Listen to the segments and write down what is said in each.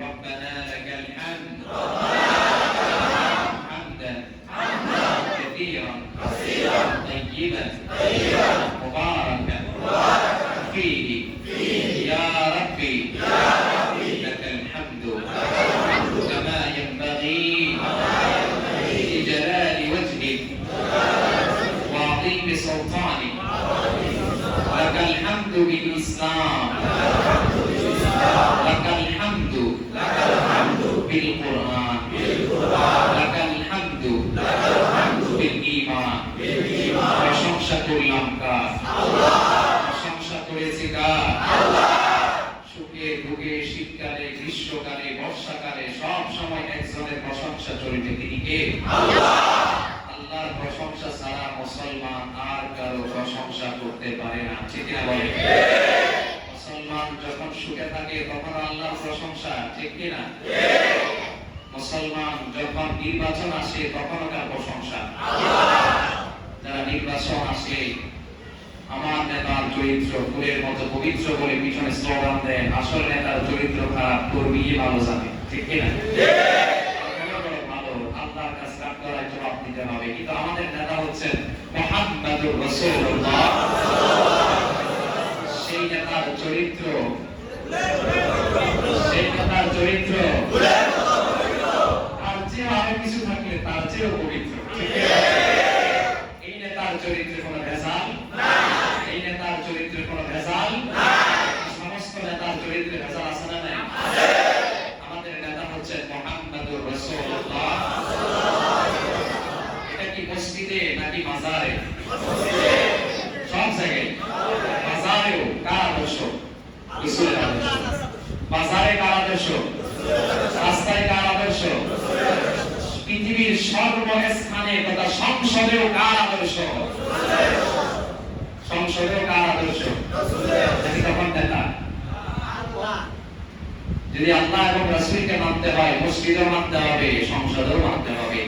ربنا لك الحمد حمدا كثيرا طيبا مباركا فيه يا ربي لك الحمد كما ينبغي لجلال وجهك وعظيم سلطانك لك الحمد بالإسلام لك الحمد بالقرآن لك الحمد بالإيمان প্রশংসা করলাম কার প্রশংসা করেছে কার সুখে দুঃখে শীতকালে গ্রীষ্মকালে বর্ষাকালে সব সময় একজনের প্রশংসা চলবে তিনি কে আল্লাহর প্রশংসা ছাড়া মুসলমান আর কারো প্রশংসা করতে পারে না ঠিক না বলে মুসলমান যখন সুখে থাকে তখন আল্লাহর প্রশংসা ঠিক কি না মুসলমান যখন নির্বাচন আসে তখন তার প্রশংসা যারা নির্বাচন আসে আমার নেতার চরিত্র ফুলের মতো পবিত্র বলে পিছনে স্লোগান দেন আসল নেতার চরিত্র খারাপ কর্মী ভালো জানে ঠিক কি না ভালো আল্লাহর কাছে আপনারা জবাব দিতে হবে কিন্তু আমাদের নেতা হচ্ছেন মুহাম্মদুর রাসূলুল্লাহ সেই নেতার চরিত্র আর যে আরো কিছু থাকলে তার চেয়েও পবিত্র এই নেতার চরিত্রে কোনো ভেজাল এই নেতার চরিত্রে কোনো ভেজাল সমস্ত নেতার চরিত্রে ভেজাল আছে না নাই আমাদের নেতা হচ্ছেন মুহাম্মদুর রাসূলুল্লাহ এটা কি মসজিদে নাকি মাজারে সব জায়গায় বাজারেও কার আদর্শ রাসূলের আদর্শ বাজারে কার আদর্শ রাস্তায় কার আদর্শ পৃথিবীর সর্বস্থানে তথা সংসদেও কার আদর্শ সংসদেও কার আদর্শ তখন নেতা যদি আল্লাহ এবং রাসূলকে মানতে হয় মসজিদেও মানতে হবে সংসদেও মানতে হবে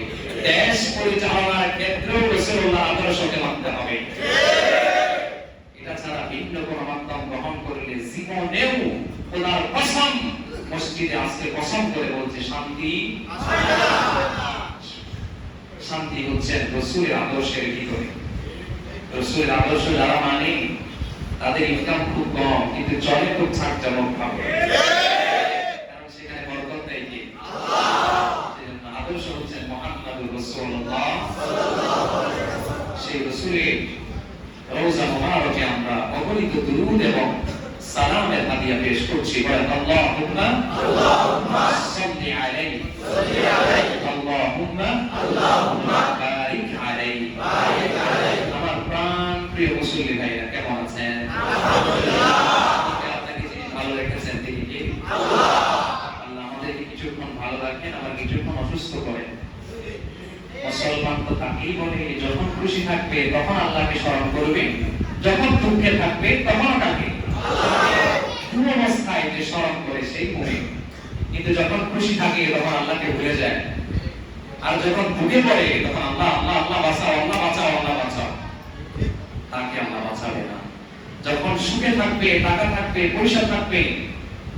দেশ পরিচালনার ক্ষেত্রেও রাসূলুল্লাহর আদর্শকে মানতে হবে এটা ছাড়া ভিন্ন কোন মাধ্যম গ্রহণ করলে জীবনেও খোদার কসম মসজিদে আজকে কসম করে বলছে শান্তি শান্তি হচ্ছে রাসূলের আদর্শের ভিতরে রাসূলের আদর্শ যারা মানে তাদের ইনকাম খুব কম কিন্তু চলে খুব ছাকজমক ভাবে কারণ সেখানে বরকত দেয় কি আল্লাহ আদর্শ হচ্ছে মুহাম্মদুর রাসূলুল্লাহ সেই রাসূলের রওজা মুবারকে আমরা অগণিত দুরূদ এবং সালামের হাদিয়া পেশ করছি বলেন আল্লাহুম্মা সাল্লি আলাইহি আল্লাহুম্মা বারিক আলাইহি আমার প্রাণ প্রিয় মুসল্লি ভাইরা কেমন আছেন আলহামদুলিল্লাহ আপনাকে যিনি ভালো রেখেছেন তিনি কে আল্লাহ আমাদেরকে কিছুক্ষণ ভালো রাখেন আবার কিছুক্ষণ অসুস্থ করেন মুসলমান তো তাকেই বলে যখন খুশি থাকবে তখন আল্লাহকে স্মরণ করবে যখন দুঃখে থাকবে তখন কাকে অবস্থায় যে স্মরণ করে সেই মুমিন কিন্তু যখন খুশি থাকে তখন আল্লাহকে ভুলে যায় আর যখন ভুগে পড়ে তখন আল্লাহ আল্লাহ আল্লাহ বাঁচাও আল্লাহ বাঁচাও আল্লাহ বাঁচাও তাকে আল্লাহ বাঁচাবে না যখন সুখে থাকবে টাকা থাকবে পয়সা থাকবে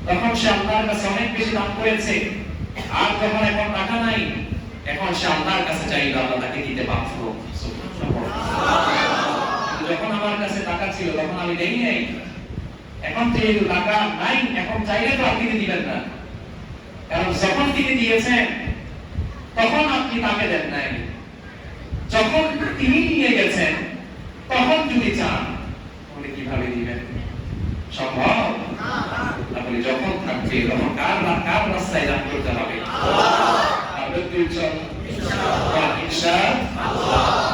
তখন সে আল্লাহর কাছে অনেক বেশি দান করেছে আর যখন এখন টাকা নাই এখন সে আল্লাহর কাছে চাইবে আল্লাহ তাকে দিতে বাধ্য যখন আমার কাছে টাকা ছিল তখন আমি দেই নাই এখন যেহেতু টাকা নাই এখন চাইলে তো আপনি দিবেন না কারণ যখন তিনি দিয়েছেন তখন আপনি তাকে দেন নাই যখন তিনি নিয়ে গেছেন তখন যদি চান তাহলে কিভাবে দিবেন সম্ভব তাহলে যখন থাকবে তখন কার রাস্তায় দান করতে হবে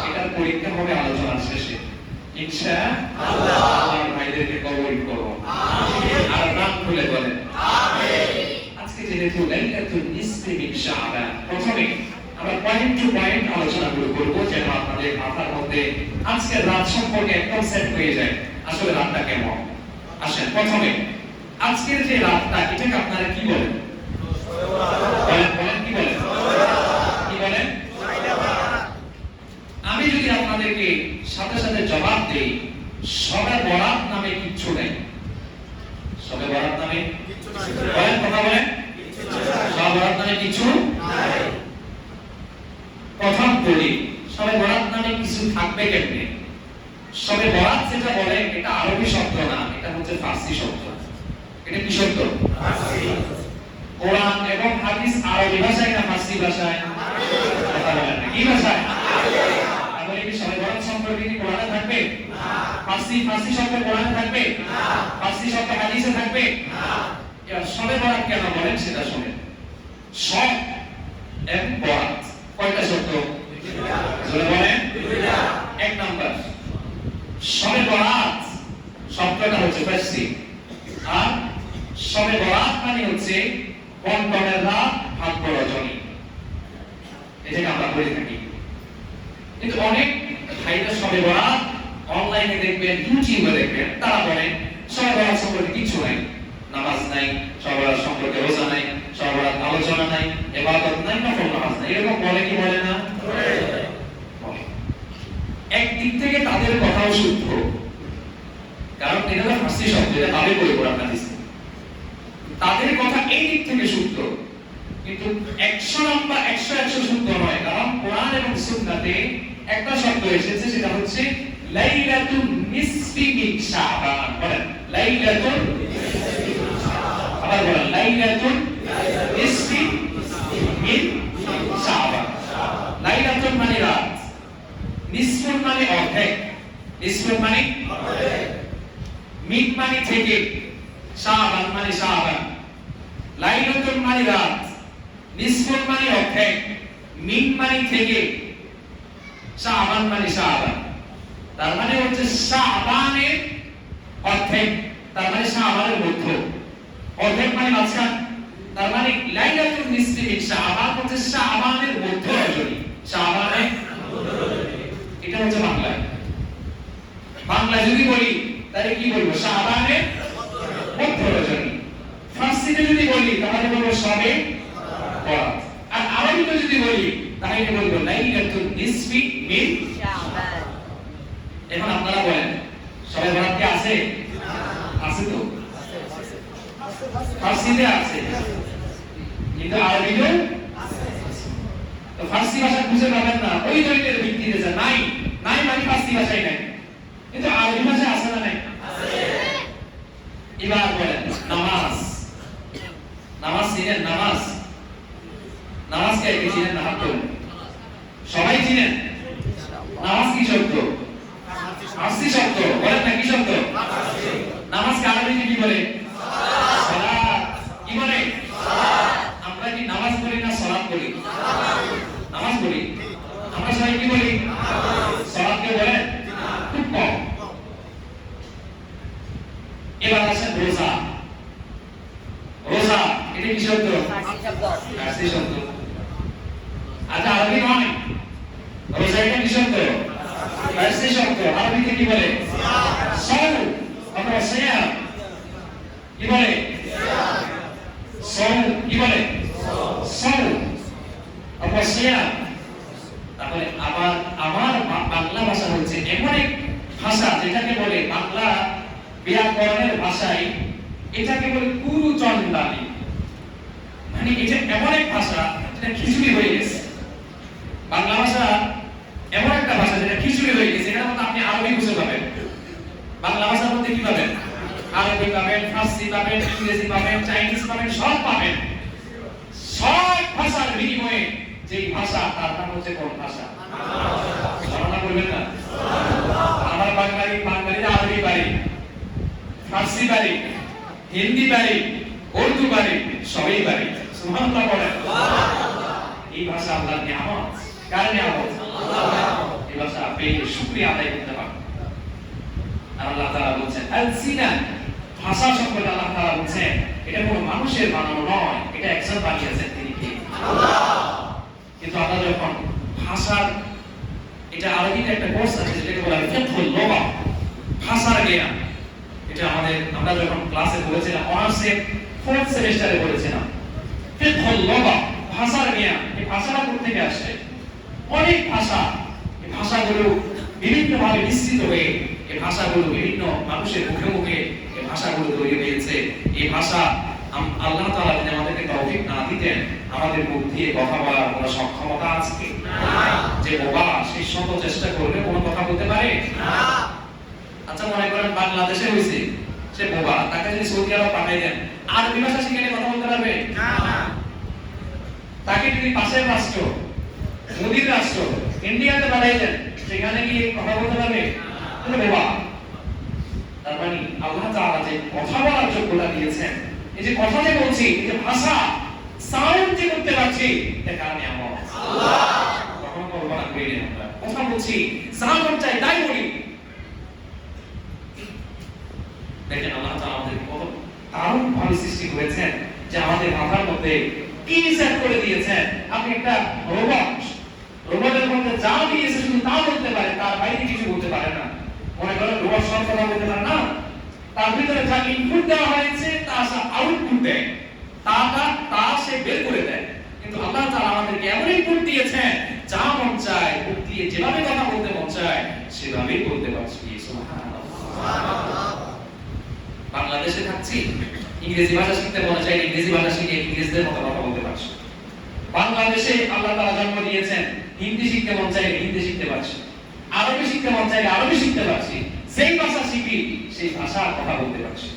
এটার পরীক্ষা হবে আলোচনার শেষে ইনশাআল্লাহ ভাইদেরকে কবুল করো আর নাম খুলে বলেন আজকে যেহেতু লাইলাতুল নিসফি মিন শাবান প্রথমে আমরা পয়েন্ট টু পয়েন্ট আলোচনা করব যেন আপনাদের মাথার মধ্যে আজকের রাত সম্পর্কে একদম সেট হয়ে যায় আসলে রাতটা কেমন আসেন প্রথমে আজকের যে রাতটা এটাকে আপনারা কি বলেন বলেন কি বলেন আমি যদি আপনাদেরকে সাথে সাথে জবাব দেই সবে বরাত নামে কিচ্ছু নেই সবে বরাত নামে বলেন কথা বলেন বরাত নামে কিছু নাই। প্রথম বলি সবে বরাত নামে কিছু থাকবে কেমনে? সবে বরাত যেটা বলে এটা আরবি শব্দ না, এটা হচ্ছে ফার্সি শব্দ। এটা কি শব্দ? ফার্সি। কোরআন এবং হাদিস আরবি ভাষায় না ফার্সি ভাষায়? কথা বলেন না, কি ভাষায়? তাহলে কি সবে বরাত সম্পর্কে কি কোরআনে থাকবে? না। ফার্সি শব্দ কোরআনে থাকবে? না। ফার্সি শব্দ হাদিসে থাকবে? না। এবার সবে বরাত কেন বলেন সেটা শুনেন। সব এবং বরাত কয়টা শব্দ? দুইটা। জোরে বলেন। দুইটা। এক নাম্বার সবে বরাত শব্দটা হচ্ছে ফার্সি, আর সবে বরাত মানে হচ্ছে বন্টনের রাত ভাগ্য রজনী, এটাকে আমরা বলে থাকি। কিন্তু অনেক ভাইরা সবে বরাত অনলাইনে দেখবেন, ইউটিউবে দেখবেন, তারা বলেন সবে বরাত সম্পর্কে কিছু নাই, নামাজ নাই, সবে বরাত সম্পর্কে রোজা নাই, সবে বরাত আলোচনা নাই, ইবাদত নাই, নফল নামাজ নাই। এরকম বলে কি বলে না? একদিক থেকে তাদের কথাও শুদ্ধ, কারণ এটা হলো ফার্সি শব্দ, এটা তাদের বলে কোরআন হাদিস। তাদের কথা এই দিক থেকে শুদ্ধ, কিন্তু 100 নাম্বার 100 শুদ্ধ নয়, কারণ কোরআন এবং সুন্নাতে একটা শব্দ এসেছে, সেটা হচ্ছে লাইলাতুন নিসফি মিন শাবান। বলেন লাইলাতুন নিসফি মিন শাবান। আবার বলেন লাইলাতুন নিসফি মিন শাবান। লাইলাতুন মানে রাত, নিসফুন মানে অর্ধেক, নিসফুন মানে অর্ধেক, মিন মানে থেকে, শাবান মানে শাবান। লাইলাতুন মানে রাত, নিসফুন মানে অর্ধেক, মিন মানে থেকে, শাবান মানে শাবান। তার মানে হচ্ছে শাবানের অর্ধেক, তার মানে শাবানের মধ্য, অর্ধেক মানে মাঝখান। তার মানে লাইলাতুন নিসফি মিন শাবান হচ্ছে শাবানের মধ্য রজনী, শাবানের মধ্য রজনী। এটা হচ্ছে বাংলা। বাংলা যদি বলি তাহলে কি বলবো? শাবানের মধ্য রজনী। ফার্সিতে যদি বলি তাহলে বলবো সবে বরাত। আর আরবিতে যদি বলি তাহলে বলবো লাইলাতুন নিসফি মিন শাবান। এখন আপনারা বলেন সবে বরাত কি আছে? আছে তো, ফার্সিতে আছে, কিন্তু আরবিতে আছে। তো ফার্সি ভাষা বুঝে পাবেন না, ওই দলিলের ভিত্তিতে যা নাই নাই মানে ফার্সি ভাষায় নাই, কিন্তু আরবি ভাষায় আছে না নাই? আছে। এবার বলেন নামাজ। নামাজ চিনেন? নামাজ, নামাজ কে কে চিনেন? না হাত তোলেন। সবাই চিনেন? নামাজ কি শব্দ? ফার্সি শব্দ। বলেন না কি শব্দ? ফার্সি। নামাজকে আরবিতে কি বলে? সালাত। কি বলে? সালাত। আমরা কি নামাজ পড়ি না সালাত পড়ি? নামাজ পড়ি। আমরা সবাই কি বলি? সালাত কে বলেন? খুব কম। এবার আসেন রোজা। রোজা এটা কি শব্দ? ফার্সি শব্দ। ফার্সি শব্দ। আচ্ছা আরবি নয়, রোজা এটা কি শব্দ? ফার্সি শব্দ। আরবিতে কি বলে? সাওম অথবা সিয়াম। কি বলে? সাওম। কি বলে? সাওম অথবা সিয়াম। তাহলে আমার বাংলা ভাষা হচ্ছে এমন এক ভাষা যেটাকে বলে বাংলা ব্যাকরণের ভাষায় এটাকে বলে কুরুচন্দানি। মানে এটা এমন এক ভাষা যেটা খিচুড়ি হয়ে গেছে। বাংলা ভাষা এমন একটা ভাষা যেটা খিচুড়ি হয়ে গেছে। এটার মধ্যে আপনি আরবি বুঝে পাবেন, বাংলা ভাষার মধ্যে কি পাবেন? আরবি পাবেন, ফার্সি পাবেন, ইংরেজি পাবেন, চাইনিজ পাবেন, সব পাবেন। সব ভাষার বিনিময়ে যেই ভাষা তার নাম হচ্ছে কোন ভাষা? ধারণা করবেন না? আমার বাঙালি আরবি পারি, ফার্সি পারি, হিন্দি পারি, উর্দু পারি, সবই পারি। সুবহানাল্লাহ বলেন। এই ভাষা আল্লাহর নিয়ামত। কার নিয়ামত? আল্লাহ। এই ভাষা পেয়ে শুকরিয়া আদায় করতে হবে। আল্লাহ তাআলা বলেন আল-সিনা, ভাষা সম্পর্কে আল্লাহ তাআলা বলেন এটা কোনো মানুষের বানানো নয়, এটা একজন বানিয়েছেন, তিনি কে? আল্লাহ। কিন্তু আমরা যখন ভাষার এটা আরবিতে একটা কোর্স আছে যেটাকে বলা হয় ফিকহুল লুগা, ভাষার জ্ঞান। এটা আমরা যখন ক্লাসে পড়েছিলাম, অনার্সে 4th সেমিস্টারে পড়েছিলাম ফিকহুল লুগা, ভাষার জ্ঞান। এই ভাষাটা কোথা থেকে আসছে? অনেক ভাষা, এই ভাষাগুলো বিভিন্নভাবে মিশ্রিত হয়ে এই ভাষাগুলো বিভিন্ন মানুষের মুখে মুখে এই ভাষাগুলো তৈরি হয়েছে। এই ভাষা আল্লাহ তাআলা যদি আমাদেরকে তৌফিক না দিতেন আমাদের মুখ দিয়ে কথা বলার কোনো সক্ষমতা আছে না। যে বোবা সে শত চেষ্টা করবে কোনো কথা বলতে পারে না। আচ্ছা মনে করেন বাংলাদেশে হইছে, সে বোবা, তাকে যদি সৌদি আরব পাঠাই দেন আরবি ভাষা শিখে কথা বলতে পারবে না। তাকে যদি পাশের রাষ্ট্র, মোদির রাষ্ট্র ইন্ডিয়াতে পাঠাই দেন, সেখানে গিয়ে কথা বলতে পারবে না, বোবা। তার মানে আল্লাহ তাআলা যে কথা বলার যোগ্যতা দিয়েছেন, এই যে কথা যে বলছি, এই যে ভাষা সাউন্ড যে করতে পারছি, এটা কারণে আমার আল্লাহ। কখনো কল্পনা করি না, আমরা কথা বলছি, সাউন্ড চাই তাই বলি। দেখেন আল্লাহ তাআলা আমাদের কত দারুণ ভাবে সৃষ্টি করেছেন, যে আমাদের মাথার মধ্যে কি সেট করে দিয়েছেন। আপনি একটা রোবট, রোবটের মধ্যে যা দিয়েছে শুধু তা বলতে পারে, তার বাইরে কিছু বলতে পারে না। মনে করেন রোবট সব কথা বলতে পারে না, তার ভিতরে যা ইনপুট দেওয়া হয়েছে তা আউটপুট দেয়, তা সে বের করে দেয়। কিন্তু আল্লাহ তাআলা আমাদেরকে এমন ইনপুট দিয়েছেন, যা মন চায় মুখ দিয়ে যেভাবে কথা বলতে মন চায় সেভাবেই বলতে পারছি। সুবহানাল্লাহ। বাংলাদেশে থাকছি, ইংরেজি ভাষা শিখতে মনে চাই, ইংরেজি ভাষা শিখে ইংরেজদের মতো কথা বলতে পারছি। বাংলাদেশে আল্লাহ তাআলা জন্ম দিয়েছেন, হিন্দি শিখতে মন চাইলে হিন্দি শিখতে পারছি, আরবি শিখতে মন চাইলে আরবি শিখতে পারছি। যেই ভাষা শিখি সেই ভাষার কথা বলতে পারছি।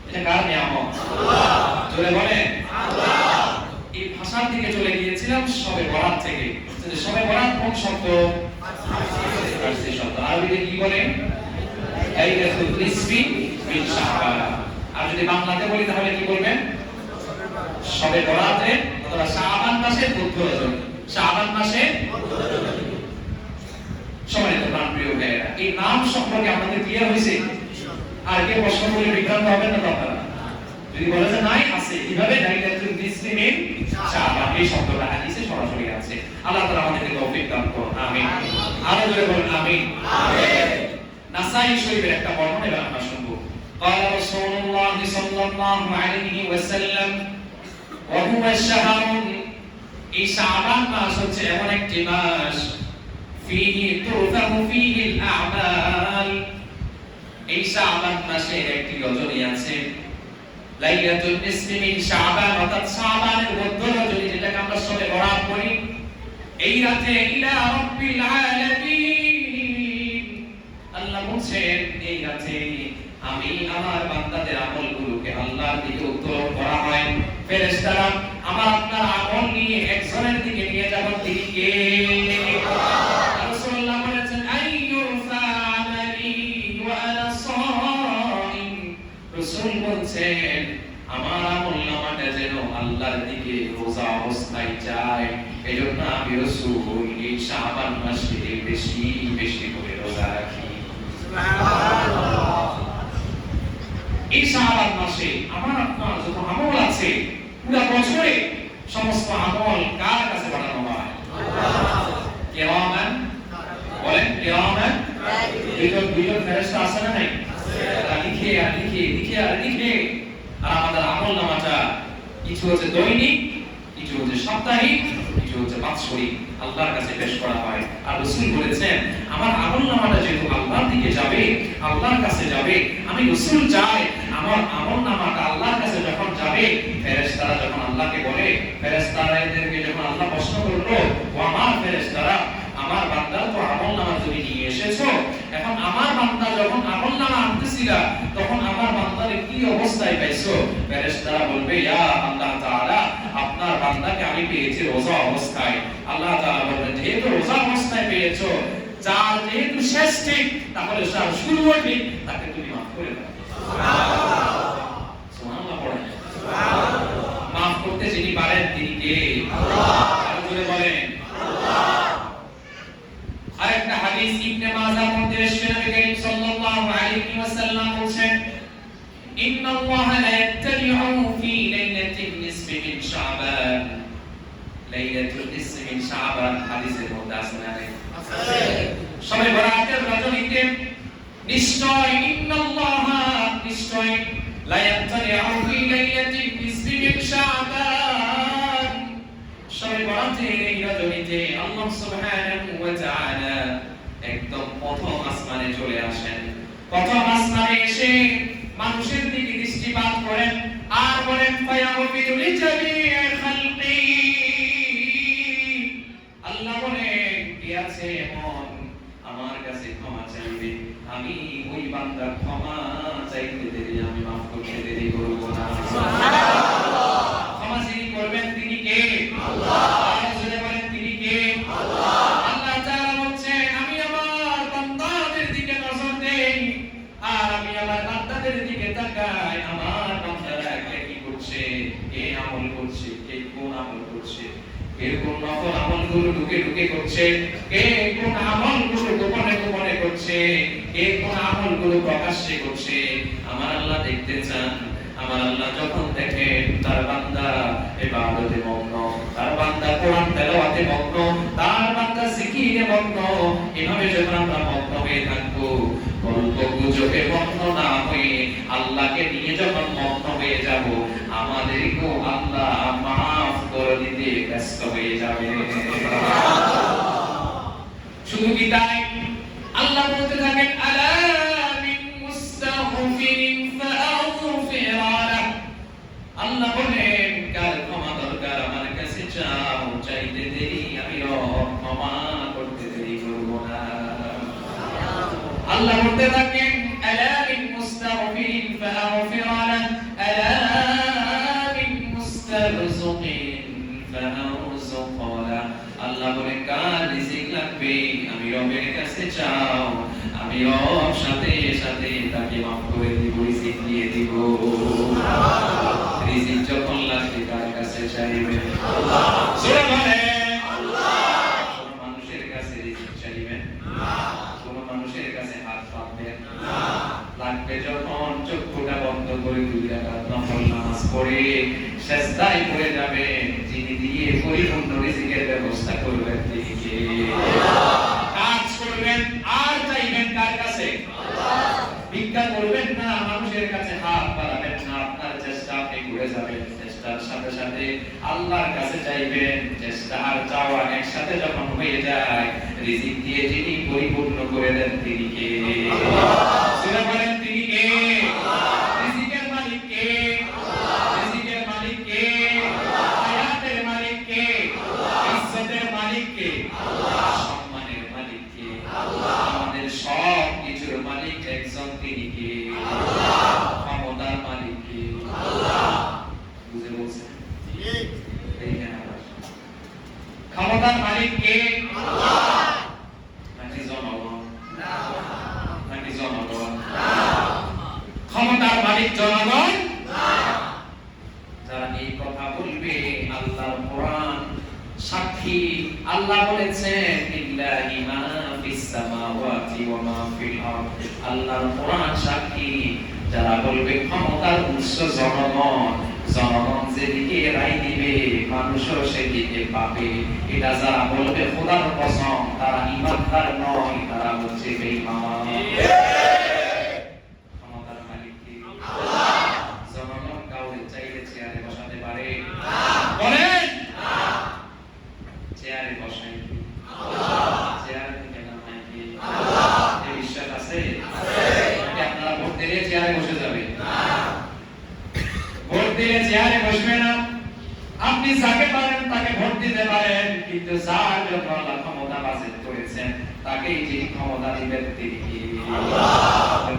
এটা কার নিয়ামত? আল্লাহ। জোরে বলেন আল্লাহ। এই ভাষার দিকে চলে গিয়েছিলাম সবে বরাত থেকে। সবে বরাত কোন শব্দ? ফারসি শব্দ। আরবিতে কি বলে? লাইলাতুল নিসফি মিন শাবান। আর যদি বাংলাতে বলি তাহলে কি বলবেন? সবে বরাতে অথবা শাবান মাসের মধ্য রজনী। শাবান মাসের মধ্য রজনী। সম্মানিত প্রাণপ্রিয় ভাইয়েরা, এই নাম সম্পর্কে আমাদের ক্লিয়ার হয়েছে? আর কেউ প্রশ্ন করে বিভ্রান্ত হবেন না আপনারা? যদি বলে যে নাই আছে, কিভাবে লাইলাতুল নিসফি মিন শাবান, এই শব্দটা হাদিসে সরাসরি আছে। আল্লাহ তাআলা আমাদেরকে তৌফিক দান করুন, আমিন। আরো জোরে বলুন আমিন। আমিন। নাসাই শরীফের একটা বর্ণনা এবার আমরা শুনবো। قال رسول الله صلى الله عليه وسلم وهو الشهر এই শাবান মাস হচ্ছে এমন একটি মাস ফিহি তুরফাহু ফিহি আল-আ'মাল। এই শাবান মাসে একটি রজনী আছে, লাইলাতুল নিসফি মিন শাবান, অর্থাৎ শাবানের মধ্য রজনী, যেটাকে আমরা সবে বরাত বলি। এই রাতে ইলা রাব্বিল আলামিন, আল্লাহ বলেন এই রাতে আমি আমার বান্দাদের আমলগুলোকে আল্লাহর দিকে উত্তোলন করা হয়। ফেরেশতারা আমার আপনার আমল নিয়ে একজনের দিকে নিয়ে যাবেন, তিনি কে? রাসূলুল্লাহ বলেছেন আইয়ুরফা আমালি ওয়া আনা সাইম। রাসূল বলেন আমার আমলনামাটা যেন আল্লাহর দিকে রোজা অবস্থায় যায়, এজন্য আমি রাসূল এই শাবান মাসে বেশি বেশি করে রোজা রাখি। সুবহানাল্লাহ। এই শাবান মাসে আমার আপনার যত আমল আছে, পুরো বছরে সমস্ত আমল কার কাছে পাঠানো হয়? আল্লাহ। কিরামান, বলেন কিরামান, দুইজন ফেরেশতা আছে না নাই? আছে। লিখে আর লিখে লিখে আর লিখে। আর আমাদের আমলনামাটা কিছু হচ্ছে দৈনিক, কিছু হচ্ছে সাপ্তাহিক, কিছু হচ্ছে বাৎসরিক, আল্লাহর কাছে পেশ করা হয়। আর রাসূল বলেছেন আমার আমলনামাটা যেহেতু আল্লাহর দিকে যাবে, আল্লাহর কাছে যাবে, আমি রাসূল চাই আমার আমলনামাটা আল্লাহর কাছে যখন যাবে, ফেরেশতারা যখন আল্লাহকে বলে, ফেরেশতাদেরকে যখন আল্লাহ প্রশ্ন করলো, ও আমার ফেরেশতারা, আমার বান্দার তো আমলনামা তুমি নিয়ে এসেছো, এখন আমার বান্দা যখন আমলনামা আনতেছিল তখন আমার বান্দার কি অবস্থায় পাইছো? ফেরেশতারা বলবে ইয়া আল্লাহ তাআলা, আপনার বান্দাকে আমি পেয়েছি রোজা অবস্থায়। আল্লাহ তাআলা বলবেন যেহেতু রোজা অবস্থায় পেয়েছো, যার যেহেতু শেষ ঠিক, তাহলে যার শুরু ঠিক, তাকে তুমি মাফ করে দাও। সুবহানাল্লাহ। সুবহানাল্লাহ পড়েন। সুবহানাল্লাহ। মাফ করতে যিনি পারেন তিনি কে? আল্লাহ। আর জোরে বলেন আল্লাহ। আরেকটা হাদিস ইবনে মাজাহ মধ্যে এসেছে, নবী করিম সাল্লাল্লাহু আলাইহি ওয়াসাল্লাম বলেন ইন্নাল্লাহা লা ইয়াত্তালি'ু ফি লাইলাতিন নিসফি মিন শাবান। লাইলাতুল নিসফি মিন শাবান হাদিসের মধ্যে আছে না? আছে। সবে বরাতের রজনীতে নিশ্চয় ইন্নাল্লাহা, নিশ্চয় লা ইয়াত্তালি'ু ফি লাইলাতিন নিসফি মিন শাবান, সবে বরাতের এই রজনীতে আল্লাহ সুবহানাহু ওয়া তাআলা একদম প্রথম আসমানে চলে আসেন। প্রথম আসমানে এসে মানুষের দিকে দৃষ্টিপাত করেন আর বলেন ফায়াগফিরু লিজামিই খালকি, ক্ষমা চাইবে, আমি ওই বান্দার ক্ষমা চাইতে দেরি, আমি মাফ করতে দেরি করব না। ক্ষমা যিনি করবেন তিনি কে? আল্লাহ। জোরে বলেন তিনি কে? আল্লাহ। আল্লাহ তাআলা বলছেন, আমি আমার বান্দাদের দিকে নজর দেই আর আমি আমার বান্দাদের দিকে তাকাই। আমার বান্দারা কি করছে, কে আমল করছে, কে কোন আমল করছে, কে কোন নফল আমলগুলো ঢুকে ঢুকে করছে, কে কোন আমলগুলো গোপনে গোপনে করছে, কে কোন আমলগুলো প্রকাশ্যে করছে, আমার আল্লাহ দেখতে চান। আমার আল্লাহ যখন দেখেন তার বান্দা ইবাদতে মগ্ন, তার বান্দা কোরআন তেলাওয়াতে মগ্ন, তার বান্দা জিকিরে মগ্ন, এভাবে যখন আমরা মগ্ন হয়ে থাকবো, গল্প গুজবে মগ্ন না হয়ে আল্লাহকে নিয়ে যখন মগ্ন হয়ে যাব, আমাদেরকেও আল্লাহ মাফ করে দিতে ব্যস্ত হয়ে যাবে। শুধু কি তাই? আল্লাহ বলতে থাকেন, আলা মিন মুস্তাগফিরিন ফাআগফির লাহু। আল্লাহ বলেন, কার ক্ষমা দরকার আমার কাছে চাও, চাইতে দেরি আমি রব ক্ষমা করতে দেরি করব না। আল্লাহ বলতে থাকেন, আলা মিন মুস্তাগফিরিন ফাআগফির লাহু, আলা মিন মুস্তারযিকিন ফাআরযুক লাহু। আল্লাহ বলেন, কার রিজিক লাগবে আমি রবের কাছে চাও, আমি রব সাথে সাথে তাকে মাফ করে দিব, রিজিক দিয়ে দিব। রিজিক যখন লাগবে কার কাছে চাইবে? আল্লাহ। জোরে বলেন আল্লাহ। কোন মানুষের কাছে রিজিক চাইবেন না, কোন মানুষের কাছে হাত পাতবেন না। লাগবে যখন চক্ষুটা বন্ধ করে 2 রাকাত নফল নামাজ পড়ে সিজদায় পড়ে যাবেন, যিনি দিয়ে পরিপূর্ণ রিজিকের ব্যবস্থা করবেন তিনি কে? আল্লাহ। কাজ করবেন আর চাইবেন কার কাছে? আল্লাহ। ভিক্ষা করবেন না, মানুষের কাছে হাত বাড়াবেন না, আপনার চেষ্টা আপনি করে যাবেন, চেষ্টার সাথে সাথে আল্লাহর কাছে চাইবেন। চেষ্টা আর চাওয়া একসাথে যখন হয়ে যায়, রিজিক দিয়ে যিনি পরিপূর্ণ করে দেন তিনি কে? আল্লাহ। সুবহান বলেন তিনি কে? আল্লাহ। রিজিকের মালিক কে? আল্লাহ। রিজিকের মালিক কে? আল্লাহ। হায়াতের মালিক কে? আল্লাহ। ইজ্জতের মালিক কে? আল্লাহ। সম্মানের মালিক কে? আল্লাহ। আমাদের সব কিছুর মালিক একজন, তিনি কে? আল্লাহ। ক্ষমতার মালিক কে? আল্লাহ। বুঝে বলছেন? ঠিক। এইখানে ক্ষমতার মালিক কে? আল্লাহ। নাকি জনগণ? না। নাকি জনগণ? না। ক্ষমতার মালিক জনগণ? না। যারা এই কথা বলবে, আল্লাহর কোরআন সাক্ষী। আল্লাহ বলেছেন, লিল্লাহি মা ফিস সামাওয়াতি ওয়া মা ফিল আরদ। আল্লাহর কোরআন সাক্ষী। যারা বলবে ক্ষমতার উৎস জনগণ, জনগণ যেদিকে রায় দিবে মানুষও সেদিকে পাবে, এটা যারা বলবে খোদার কসম তারা ঈমানদার নয়, তারা হচ্ছে বেঈমান। ক্ষমতার মালিক কে? আল্লাহ। জনগণ কাউকে চাইলে চেয়ারে বসাতে পারে না? বলেন না। চেয়ারে বসাই কে? আল্লাহ। চেয়ার থেকে নামাই কে? আল্লাহ। এই বিশ্বাস আছে? আছে। নাকি আপনারা ভোট দিলে চেয়ারে বসে যাবে? না। ভোট দিলে চেয়ারে বসবে না। আপনি যাকে পারেন তাকে ভোট দিতে পারেন, কিন্তু যার জন্য আল্লাহ ক্ষমতা বাজেট করেছেন তাকেই যিনি ক্ষমতা দিবেন তিনি কে? আল্লাহ।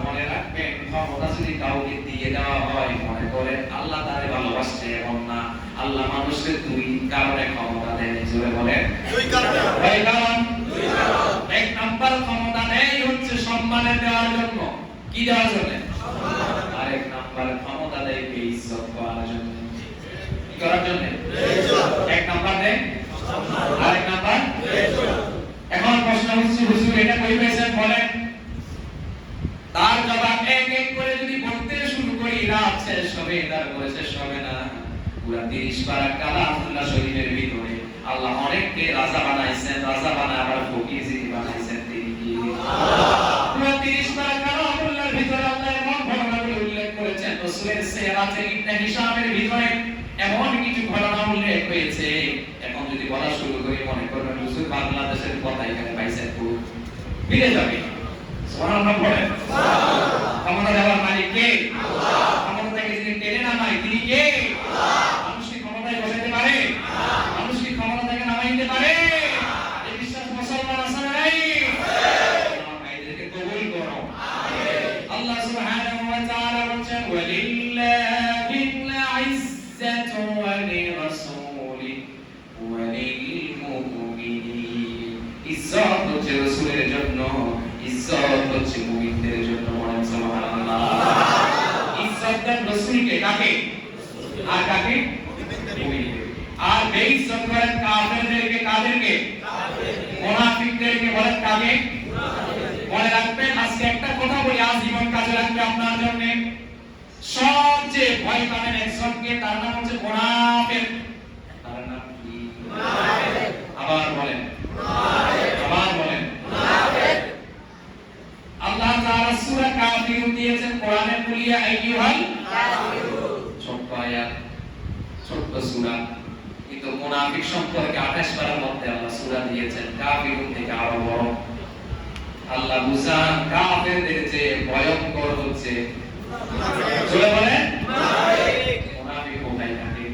মনে রাখবেন, ক্ষমতা যদি কাউকে দিয়ে দেওয়া হয়, মনে করেন আল্লাহ তারে ভালোবাসছে এমন না। আল্লাহ মানুষকে 2 কারণে ক্ষমতা দেন। জোরে বলেন। 2 কারণে। কয় কারণ? 2 কারণ। 1 নাম্বার ক্ষমতা দেয় হচ্ছে সম্মানের দেওয়ার জন্য। কি দেওয়ার জন্য? সম্মান। আর 1 নাম্বার ক্ষমতা দেয় ইজ্জত করার জন্য। কি করার জন্য? ইজ্জত। 1 নাম্বার দেয় সম্মান, আর 1 নাম্বার ইজ্জত। এখন প্রশ্ন হচ্ছে, হুজুর এটা কই পেয়েছেন বলেন? তার জবাব এক এক করে যদি বলতে শুরু করি, রাত শেষ হবে, তারপরে শেষ হবে না। পুরা 30 পারা কালামুল্লাহ শরীফের ভিতরে আল্লাহ অনেককে রাজা বানাইছেন, রাজা বানায় আবার ফকির যিনি বানাইছেন তিনি কি? আল্লাহ। পুরা 30 পারা কালামুল্লাহর ভিতরে আল্লাহ এমন ঘটনাগুলো উল্লেখ করেছেন, রাসূলের সিরাতে ইবনে হিশামের ভিতরে এমন কিছু ঘটনা উল্লেখ হয়েছে। এখন যদি বলা শুরু করি, মনে করবেন হুজুর বাংলাদেশের কথা এখানে পাইছেন, পুরো ফিরে যাবে। সুবহানাল্লাহ বলেন। সুবহানাল্লাহ। ক্ষমতা দেওয়ার মালিক কে? আল্লাহ। ক্ষমতা থেকে যিনি টেনে নামায় তিনি কে? আল্লাহ। মানুষ কি ক্ষমতায় বসাতে পারে? না। মানুষ কি ক্ষমতা থেকে নামাইতে পারে? এই বিশ্বাস মুসলমান আছে না নাই? আমার ভাইদেরকে ওয়ালিরাসূলি ওয়ালিলমুমিনিন। ইজ্জত হচ্ছে রাসূলের জন্য, ইজ্জত হচ্ছে মুমিনদের জন্য। বলেন সুবহানাল্লাহ। ইজ্জত দেন রাসূলকে, কাকে? আর কাকে? মুমিনদের। আর বেইজ্জত করেন কাফেরদেরকে, কাদেরকে? মুনাফিকদেরকে। বলেন কাকে? মনে রাখবেন, আজকে একটা কথা বলি, আজীবন কাজে রাখবে আপনার জন্য। সবচেয়ে ভয় পাবেন একজনকে, তার নাম হচ্ছে মুনাফিক। তার নাম কি? মুনাফিক। আবার বলেন, মুনাফিক। আবার বলেন, মুনাফিক। আল্লাহ তাআলা সূরা কাফিরুন দিয়েছেন কোরআনে, কুলিয়া আইয়ুহাল কাফিরুন। ছোট্ট আয়াত, ছোট্ট সূরা, কিন্তু মুনাফিক সম্পর্কে 28 পারার মধ্যে আল্লাহ সূরা দিয়েছেন। কাফিরুন থেকে আরো বড়। আল্লাহ বুঝান কাফেরদের যে ভয়ঙ্কর হচ্ছে। চলে বলেন, মুনাফিক। মুনাফিক কোথায় থাকে?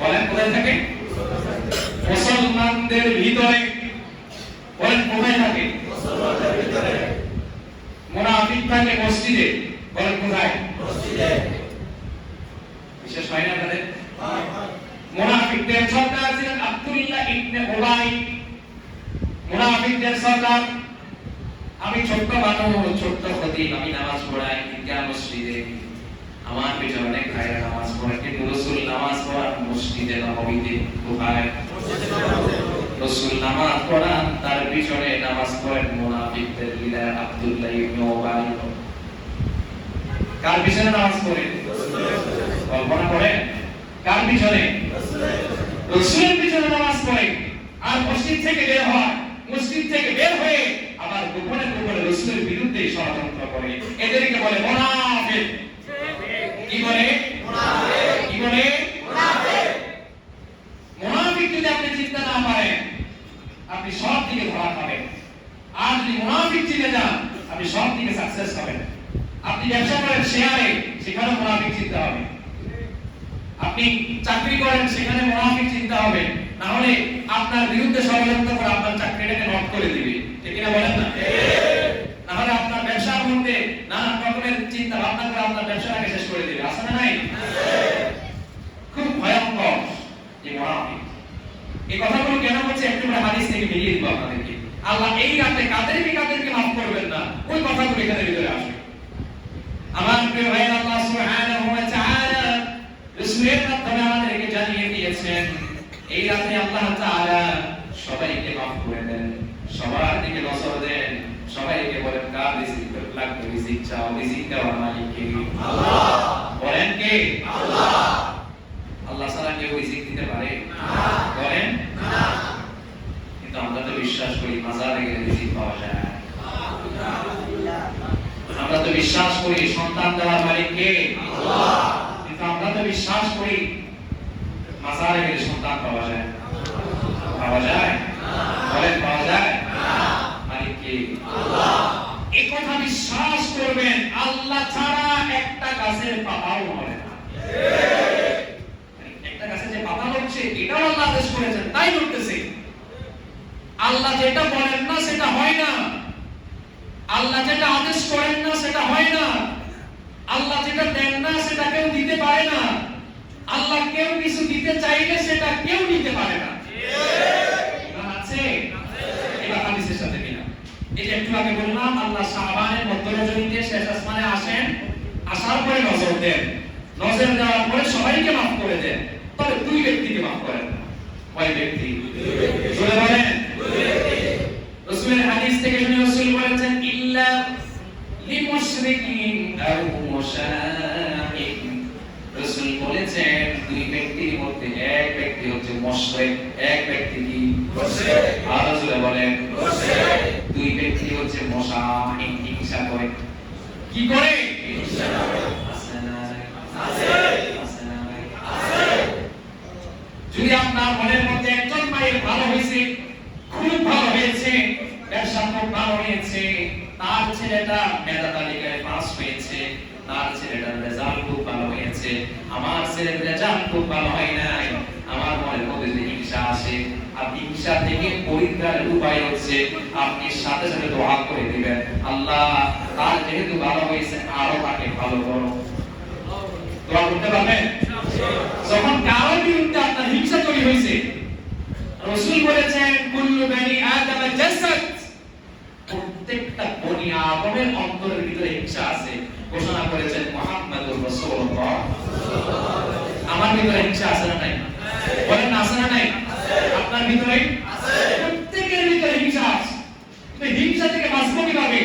বলেন কোথায় থাকে? মুসলমানদের ভিতরে। বলেন কোথায় থাকে? মুসলমানদের ভিতরে। মুনাফিক থাকে মসজিদে। বলেন কোথায়? মসজিদে। বিশেষ হয় না আপনাদের? মুনাফিকদের সরদার ছিলেন আব্দুল্লাহ ইবনে উবাই। মুনাফিকদের সরদার। আমি ছোট্ট মানুষ, ছোট্ট খতিব, আমি নামাজ পড়াই ঈদগাহ মসজিদে। আমার পিছনে অনেক ভাইরা নামাজ পড়ে, কিন্তু রাসূল নামাজ পড়ান মসজিদে নববীতে। কোথায়? রাসূল নামাজ পড়ান, তার পিছনে নামাজ পড়েন মুনাফিকদের লিডার আব্দুল্লাহ ইবনে উবাই। কার পিছনে নামাজ পড়ে? কল্পনা করেন, কার পিছনে? রাসূলের পিছনে নামাজ পড়ে। আর মসজিদ থেকে বের হয়, মসজিদ থেকে বের হয়ে আবার গোপনে গোপনে রাসূলের বিরুদ্ধে ষড়যন্ত্র করে। এদেরকে বলে মুনাফিক। কি বলে? মুনাফিক। কি বলে? মুনাফিক। মুনাফিক যদি আপনি চিনতে না পারেন, আপনি সব দিকে ধরা খাবেন। আর যদি মুনাফিক চিনে যান, আপনি সব দিকে সাকসেস হবেন। আপনি ব্যবসা করেন শেয়ারে, সেখানে মুনাফিক চিনতে হবে। আপনি চাকরি করেন, সেখানে মুনাফিক চিন্তা হবে, না হলে আপনার বিরুদ্ধে ষড়যন্ত্র করে আপনার চাকরিটাকে নষ্ট করে দিবে। ঠিক কিনা বলেন না? না হলে আপনার ব্যবসার মধ্যে নানা রকমের চিন্তা ভাবনা করে আপনার ব্যবসাটাকে শেষ করে দিবে। আছে না নাই? খুব ভয়ঙ্কর এই মুনাফিক। এই কথাগুলো কেন বলছে একটু করে হাদিস থেকে মিলিয়ে দিব আপনাদেরকে। আল্লাহ এই রাতে কাদেরকে মাফ করবেন না, ওই কথাগুলো এখানে ভিতরে আসবে। আমার প্রিয় ভাই, আল্লাহ সুবহানাহু ওয়া তাআলা রাসূলের মাধ্যমে আমাদেরকে জানিয়ে দিয়েছেন, এই রাতে আল্লাহ তাআলা সবাইকে মাফ করে দেন, সবার দিকে নজর দেন, সবাইকে বলেন কার রিজিক লাগবে, রিজিক চাও, রিজিক দেওয়ার মালিক কে? আল্লাহ। বলেন কে? আল্লাহ। আল্লাহ ছাড়া কেউ রিজিক দিতে পারে? না। বলেন না। কিন্তু আমরা তো বিশ্বাস করি মাজারে গেলে রিজিক পাওয়া যায়। আমরা তো বিশ্বাস করি সন্তান দেওয়ার মালিক কে? আল্লাহ। কিন্তু আমরা তো বিশ্বাস করি মাজারে গেলে সন্তান পাওয়া যায়। পাওয়া যায়? বলেন পাওয়া যায়? মালিক কে? আল্লাহ। এই কথা বিশ্বাস করবেন, আল্লাহ ছাড়া একটা গাছের পাতাও নড়ে না। একটা গাছে যে পাতা নড়ছে, এটাও আল্লাহ আদেশ করেছেন, তাই নড়তেছে। আল্লাহ যেটা বলেন না সেটা হয় না। আল্লাহ যেটা আদেশ করেন না সেটা হয় না। আল্লাহ যেটা দেন না সেটা কেউ দিতে পারে না। আল্লাহ কেউ কিছু দিতে চাইলে সেটা কেউ নিতে পারে না। আছে? এটা হাদিসের সাথে মিলা। এই যে একটু আগে বললাম, আল্লাহ শাবানের মধ্য রজনীতে শেষ আসমানে আসেন, আসার পরে নজর দেন, নজর দেওয়ার পরে সবাইকে মাফ করে দেন, তবে দুই ব্যক্তিকে মাফ করেন না। কয় ব্যক্তি? জোরে বলেন। রাসূলের হাদিস থেকে শুনে রাসূল বলেছেন, ইল্লা লিমুশরিকিন আও মুশাহিদ। রাসূল বলেছেন দুই ব্যক্তির মধ্যে এক ব্যক্তি হচ্ছে মুশরিক, এক ব্যক্তি কি? মুশরিক। আর রাসূল বলেন মুশরিক। দুই ব্যক্তি হচ্ছে মুশাহিদ, হিংসা করে। কি করে? হিংসা করে। যদি আপনার মনের মধ্যে একজন ভাইয়ের ভালো হয়েছে, খুব ভালো হয়েছে, ব্যবসা খুব ভালো হয়েছে, তার ছেলেটা মেধা তালিকায় পাস হয়েছে, তার ছেলেটার রেজাল্ট খুব ভালো হয়েছে, আমার ছেলের রেজাল্ট খুব ভালো হয় নাই, আমার মনের মধ্যে যে হিংসা আসে, আপনি হিংসা থেকে পরিত্রাণের উপায় হচ্ছে আপনি সাথে সাথে দোয়া করে দিবেন, আল্লাহ তার যেহেতু ভালো হয়েছে আরো তাকে ভালো করো। দোয়া করতে পারবেন? যখন কারো বিরুদ্ধে আপনার হিংসা তৈরি হয়েছে, রাসূল বলেছেন কুল্লু বনি আদম জাসাদ, প্রত্যেকটা বনি আদমের অন্তরের ভিতরে হিংসা আছে। ঘোষণা করেছেন মুহাম্মাদুর রাসূলুল্লাহ। আমার ভিতরে হিংসা আছে না নাই? বলেন আছে না নাই? আপনার ভিতরে আছে, প্রত্যেকের ভিতরে হিংসা আছে। তো হিংসা থেকে বাঁচবো কিভাবে?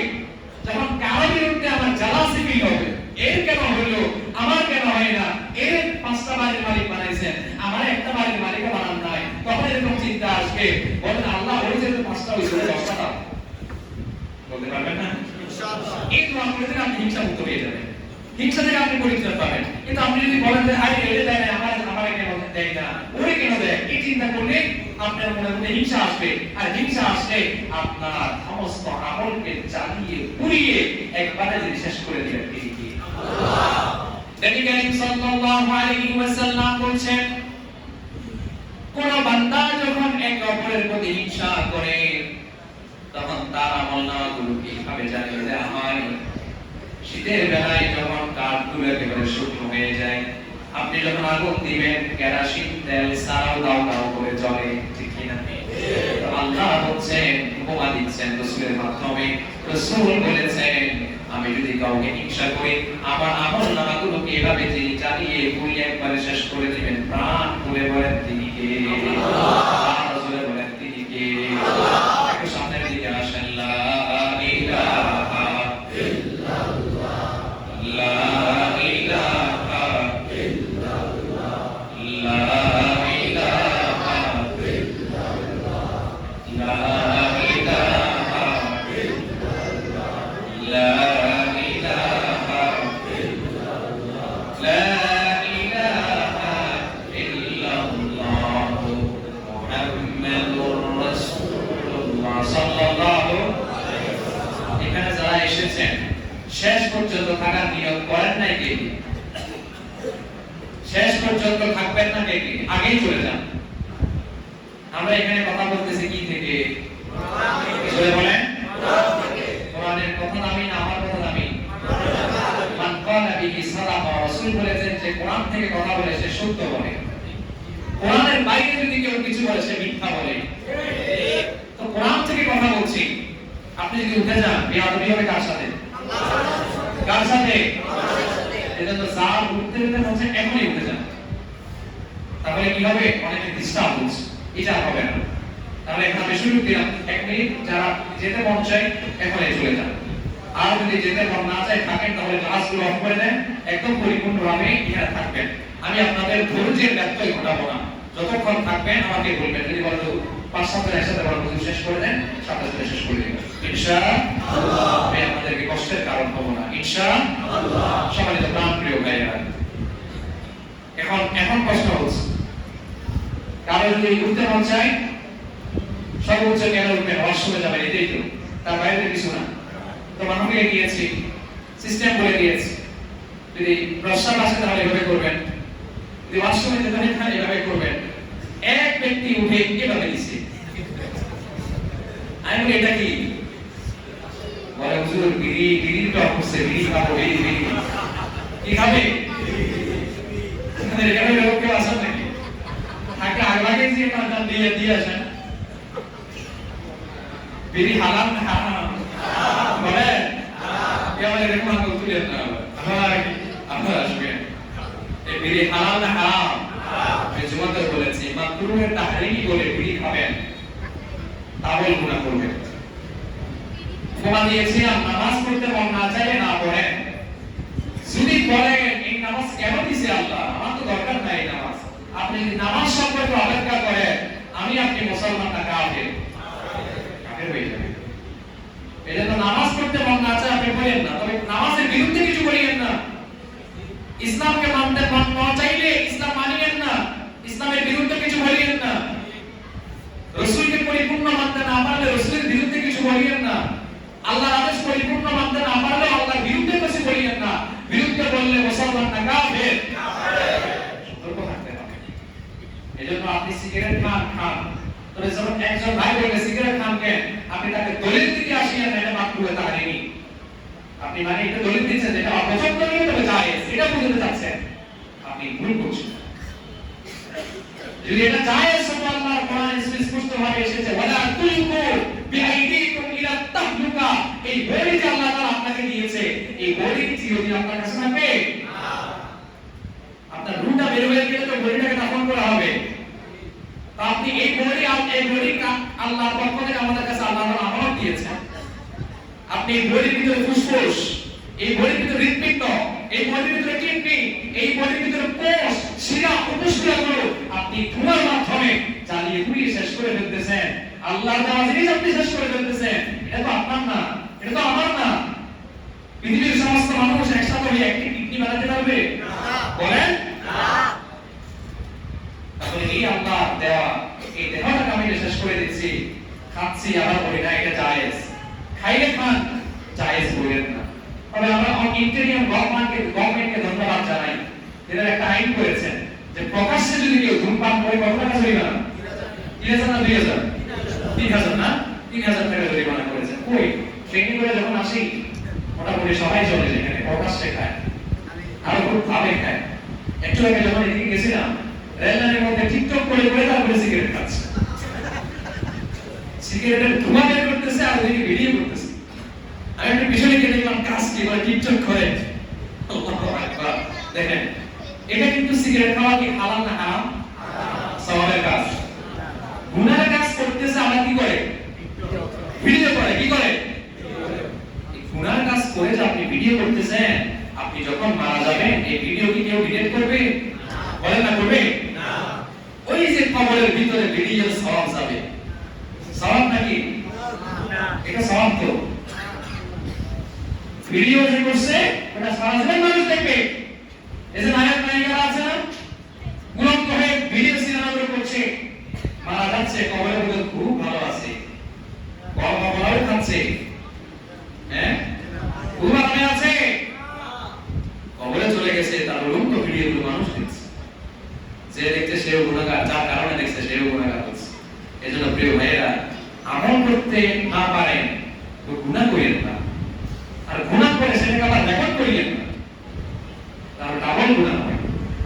যখন কারো বিরুদ্ধে আমার জালাসি ফিল হবে, এর কেন হলো, আমার কেন হয় না, এর 5টা বাড়ির মালিক বানাইছেন, আমার একটা বাড়ির মালিক বানান নাই, তখন এরকম চিন্তা আসবে। বলেন আল্লাহ ওই যে 5টা হইছে 10টা দাও, বলতে পারবেন না? ইনশাআল্লাহ। এই দোয়া করে দিলে আপনি হিংসা মুক্ত হয়ে যাবেন, হিংসা থেকে আপনি পরিত্রাণ পাবেন। কিন্তু আপনি যদি বলেন যে আরে এটা দেয় না, আমার কেন দেয় না, ওরে কেন দেয়, এই চিন্তা করলে আপনার মনের মধ্যে হিংসা আসবে। আর হিংসা আসলে আপনার সমস্ত আমলকে জ্বালিয়ে পুড়িয়ে একবারে যদি শেষ করে দিবেন। তিনি কি? আল্লাহ। নবী করিম সাল্লাল্লাহু আলাইহি ওয়াসাল্লাম বলেন, কোন বান্দা যখন এক অপরের প্রতি হিংসা করে, তখন তার আমলনামাগুলো কিভাবে জানিয়ে দেওয়া হয়? শীতের বেলায় যখন কাঠগুলো একেবারে শুকনো হয়ে যায়, আপনি যখন আগুন দিবেন, কেরোসিন তেল সারাও দাও দাও করে জ্বলে, ঠিক কি না? আল্লাহ বলছেন, উপমা দিচ্ছেন রাসূলের মাধ্যমে। রাসূল বলেছেন, আমি যদি কাউকে হিংসা করি, আমার আমলনামাগুলোকে এভাবে তিনি জ্বালিয়ে পুড়িয়ে একবারে শেষ করে দিবেন। প্রাণ খুলে বলেন তিনি কে? আল্লাহ। রাসূল বলেন তিনি কে? আল্লাহ। একটু সামনের দিকে আসেন। লা ইলাহা ইল্লাল্লাহ, লা ইলাহা ইল্লাল্লাহ, লা ইলাহা ইল্লাল্লাহ, লা ইলাহা ইল্লাল্লাহ, লা ইলাহা ইল্লাল্লাহ, লা ইলাহা ইল্লাল্লাহ, মুহাম্মাদুর রাসূলুল্লাহ সাল্লাল্লাহু আলাইহি ওয়াসাল্লাম। এখানে যারা এসেছেন শেষ পর্যন্ত থাকার নিয়ত করেন নাই কে? শেষ পর্যন্ত থাকবেন না কে? আগেই চলে যান। আমরা এখানে কথা বলতেছি কি থেকে? কোরআন থেকে। বলেন কোরআন থেকে। কোরআনের কথা দামি না আমার কথা দামি? মান ক্বালা বিহি সাদাকা। রাসূল বলেছেন যে কোরআন থেকে কথা বলে সে সত্য বলে, কোরআনের বাইরে যদি কেউ কিছু বলে সে মিথ্যা বলে। তো কোরআন থেকে কথা বলছি। আপনি যদি উঠে যান, বেয়াদবি হবে কার সাথে? কার সাথে? এজন্য যার উঠতে হচ্ছে এখনই উঠে যান। তাহলে কি হবে? অনেকে ডিস্টার্ব হচ্ছে, এটা হবে না। তাহলে এখন আমি শুরু দিলাম, 1 মিনিট যারা যেতে মন চায় এখনই চলে যান। আর যদি যেতে মন না চায় থাকেন, তাহলে ক্লাসগুলো অফ করে দেন, একদম পরিপূর্ণভাবে এখানে থাকবেন। আমি আপনাদের ধৈর্যের ব্যত্যয় ঘটাবো না। যতক্ষণ থাকবেন আমাকে বলবেন। যদি বলেন 5-7 একসাথে বলেন, শেষ করে দেন, 7 শেষ করে দেন ইনশাআল্লাহ। আমি আপনাদেরকে কষ্টের কারণ হবো না ইনশাআল্লাহ। সম্মানিত প্রাণপ্রিয় ভাইয়েরা, এখন প্রশ্ন হচ্ছে, কারো যদি উঠতে মন চায় সর্বোচ্চ কেন উঠবেন? ওয়াশরুমে যাবেন, এটাই তো, তার বাইরে কিছু না। তো মানুষকে দিয়েছি, সিস্টেম বলে দিয়েছি, যদি প্রস্তাব আসে তাহলে এভাবে করবেন, যদি ওয়াশরুমে যেতে হয় তাহলে এভাবে করবেন। এক ব্যক্তি উঠে এভাবে দিচ্ছে, আমি বলি এটা কি? বলে হুজুর বিড়ির টক হচ্ছে, বিড়ি খাবো, বিড়ি কি খাবে? এখানে লোক কেউ আসেন নাকি? থাকে আগে যে টান দিয়ে আসেন। বিড়ি হালাল না হারাম? বলে কেমন এরকম আঙ্গুল তুলেন না, আপনারা আসবেন। এই বিড়ি হালাল না হারাম? আমি জুমাতে বলেছি, মাকরুহের তাহরিমি বলে বিড়ি খাবেন, তাহলে গুনাহ করবেন। উপমা দিয়েছিলাম, নামাজ পড়তে মন না চাইলে না পড়েন। যদি বলেন এই নামাজ কেন দিছে আল্লাহ, আমার তো দরকার নাই নামাজ, আপনি যদি নামাজ সম্পর্কে অবজ্ঞা করেন, আমি আপনি মুসলমান না কাফের? কাফের হয়ে যাবে। এজন্য নামাজ পড়তে মন না চায় আপনি পড়েন না, তবে নামাজের বিরুদ্ধে কিছু বলিয়েন না। ইসলামকে মানতে মন না চাইলে ইসলাম মানিয়েন না, ইসলামের বিরুদ্ধে কিছু বলিয়েন না। রাসূলকে পরিপূর্ণ মানতে না পারলে রাসূলের বিরুদ্ধে কিছু বলিয়েন না। আল্লাহর আদেশ পরিপূর্ণ মানতে না পারলে আল্লাহর বিরুদ্ধে কিছু বলিয়েন না। বিরুদ্ধে বললে মুসলমান না কাফের? সতর্ক থাকতে হবে। এজন্য আপনি সিগারেট খান, তবে যখন একজন ভাই বলে সিগারেট খান কেন, আপনি তাকে দলিল দিতে আসিয়া না, এটা মাকরুহে তাহরিমি। আপনি মানে এটা দলিল দিচ্ছেন, এটা অপছন্দনীয় তবে জায়েজ, এটা বুঝতে চাচ্ছেন। আপনি ভুল করছেন। যদি এটা জায়েজ হয়, আল্লাহর কোরআনে স্পষ্টভাবে এসেছে ওয়ালা তুলকু বিআইদিকুম ইলা তাহলুকা, এই বড়ি যে আল্লাহ তাআলা আপনাকে দিয়েছে, এই বড়ি চিরদিন আপনার কাছে থাকবে না। আপনার রুহটা বের হয়ে গেলে তো বড়িটাকে দাফন করা হবে। তো আপনি এই বড়ি আল্লাহর পক্ষ থেকে আমাদের কাছে আল্লাহ তাআলা আমানত দিয়েছেন। আপনি এই বড়ির ভিতরে ফুসফুস, এই বড়ির ভিতরে হৃৎপিণ্ড, এই বড়ির ভিতরে কিডনি, এই বড়ির ভিতরে কোষ, শিরা, উপশিরাগুলো আপনি ধোঁয়ার মাধ্যমে জ্বালিয়ে পুড়িয়ে শেষ করে ফেলতেছেন। আল্লাহর দেওয়া জিনিস আপনি শেষ করে ফেলতেছেন। এটা তো আপনার না, এটা তো আমার না। পৃথিবীর সমস্ত মানুষ একসাথে হয়ে একটি কিডনি বানাতে পারবে না? বলেন না। তাহলে এই আল্লাহর দেওয়া এই দেহটাকে আমি শেষ করে দিচ্ছি, খাচ্ছি, আবার বলি না এটা জায়েজ। খাইলে খান, জায়েজ বলেন না। তবে আমরা ইন্টেরিয়াম গভর্নমেন্টকে ধন্যবাদ জানাই, এরা একটা আইন করেছেন যে প্রকাশ্যে যদি কেউ ধূমপান করে কত টাকা জরিমানা? 3000 না 2000? 3000 না, 3000 টাকা জরিমানা করেছেন। কই ট্রেনিং করে যখন আসি মোটামুটি সবাই চলে যেখানে প্রকাশ্যে খায়, আরো খুব ভাবে খায়। একটু আগে যখন এদিকে গেছিলাম, রেললাইনের মধ্যে টিকটক করে করে তারপরে সিগারেট খাচ্ছে। সিগারেটের ধোঁয়া বের করতেছে আর ওদিকে ভিডিও করতেছে। আমি একটু পিছনে গিয়ে দেখলাম কাজ কি করে টিকটক করে। আল্লাহু আকবার। দেখেন, এটা কিন্তু সিগারেট খাওয়া কি হালাল না হারাম? সওয়াবের কাজ। গুনাহের কাজ করতেছে, আমরা কি করে? ভিডিও করে। কি করে? এই গুনাহের কাজ করে যে আপনি ভিডিও করতেছেন, আপনি যখন মারা যাবেন এই ভিডিও কি কেউ ডিলিট করবে? বলেন না, করবে না। ওই যে কবরের ভিতরে ভিডিও সওয়াব যাবে। সওয়াব নাকি না? এটা সওয়াব তো। ভিডিও যে করছে ওটা সারা জীবন মানুষ দেখবে। এই যে নায়ক নায়িকারা আছে না, উলঙ্গ হয়ে ভিডিও সিনেমাগুলো করছে, মারা যাচ্ছে, কবরের মধ্যে খুব ভালো আছে, কবর খাচ্ছে, হ্যাঁ খুব আরামে আছে, কবরে চলে গেছে, তার উলঙ্গ ভিডিওগুলো মানুষ দেখছে। যে দেখছে সেও গুনাহগার, যার কারণে দেখছে সেও গুনাহগার হচ্ছে। এজন্য প্রিয় ভাইয়েরা, আমল করতে না পারেন তো গুনাহ করেন না, আর গুনাহ করে সেটাকে আবার রেকর্ড করিয়েন না, তাহলে ডাবল গুনাহ হয়।